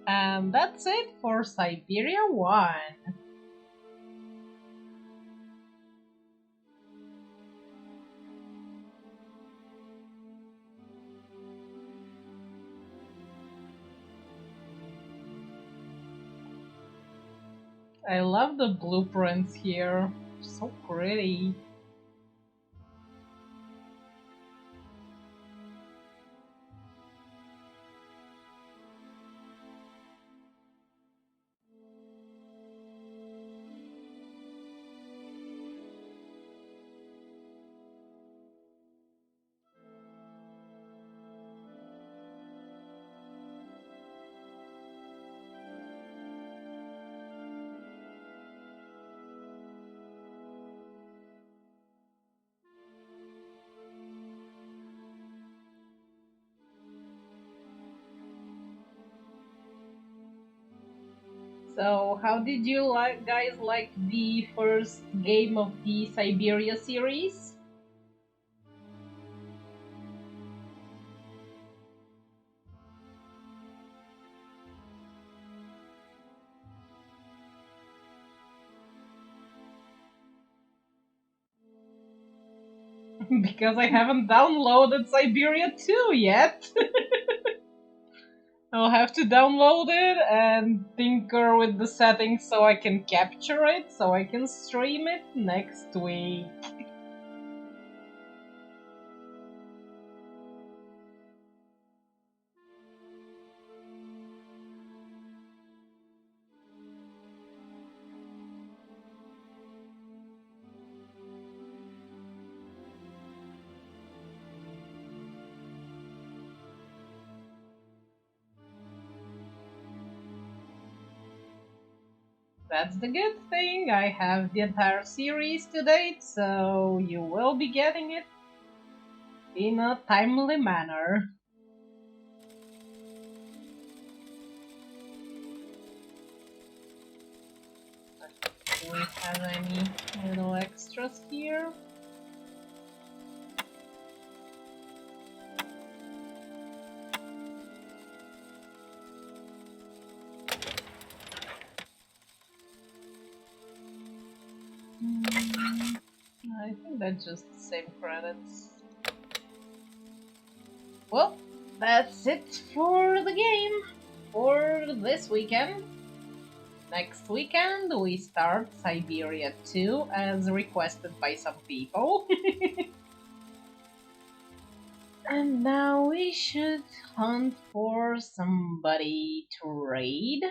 And that's it for Syberia 1. I love the blueprints here. So pretty. So, how did you guys like the first game of the Syberia series? Because I haven't downloaded Syberia 2 yet. I'll have to download it and tinker with the settings so I can capture it, so I can stream it next week. That's the good thing, I have the entire series to date, so you will be getting it in a timely manner. Do we have any little extras here? I think that's just the same credits. Well, that's it for the game for this weekend. Next weekend we start Syberia 2 as requested by some people. And now we should hunt for somebody to raid.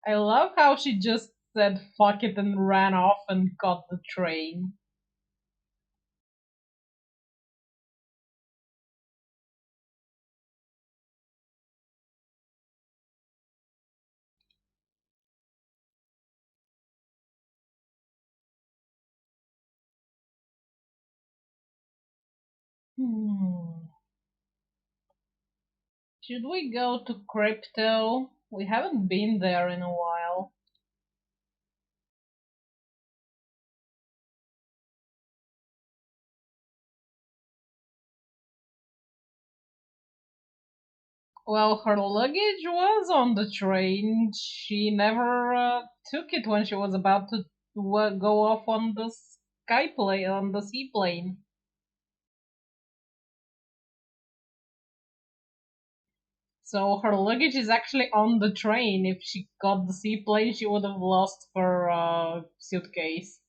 I love how she just said fuck it and ran off and got the train. Should we go to crypto? We haven't been there in a while. Well, her luggage was on the train. She never took it when she was about to go off on the sky plane, on the seaplane. So her luggage is actually on the train. If she got the seaplane, she would have lost her suitcase.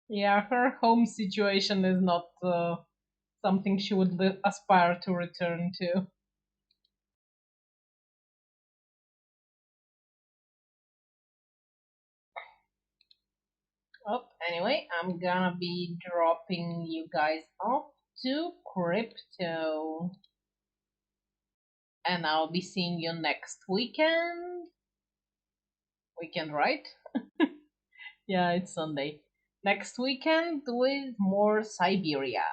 Yeah, her home situation is not something she would aspire to return to. Oh, anyway, I'm gonna be dropping you guys off to crypto. And I'll be seeing you next weekend. Weekend, right? Yeah, it's Sunday. Next weekend with more Syberia.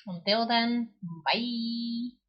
Until then, bye!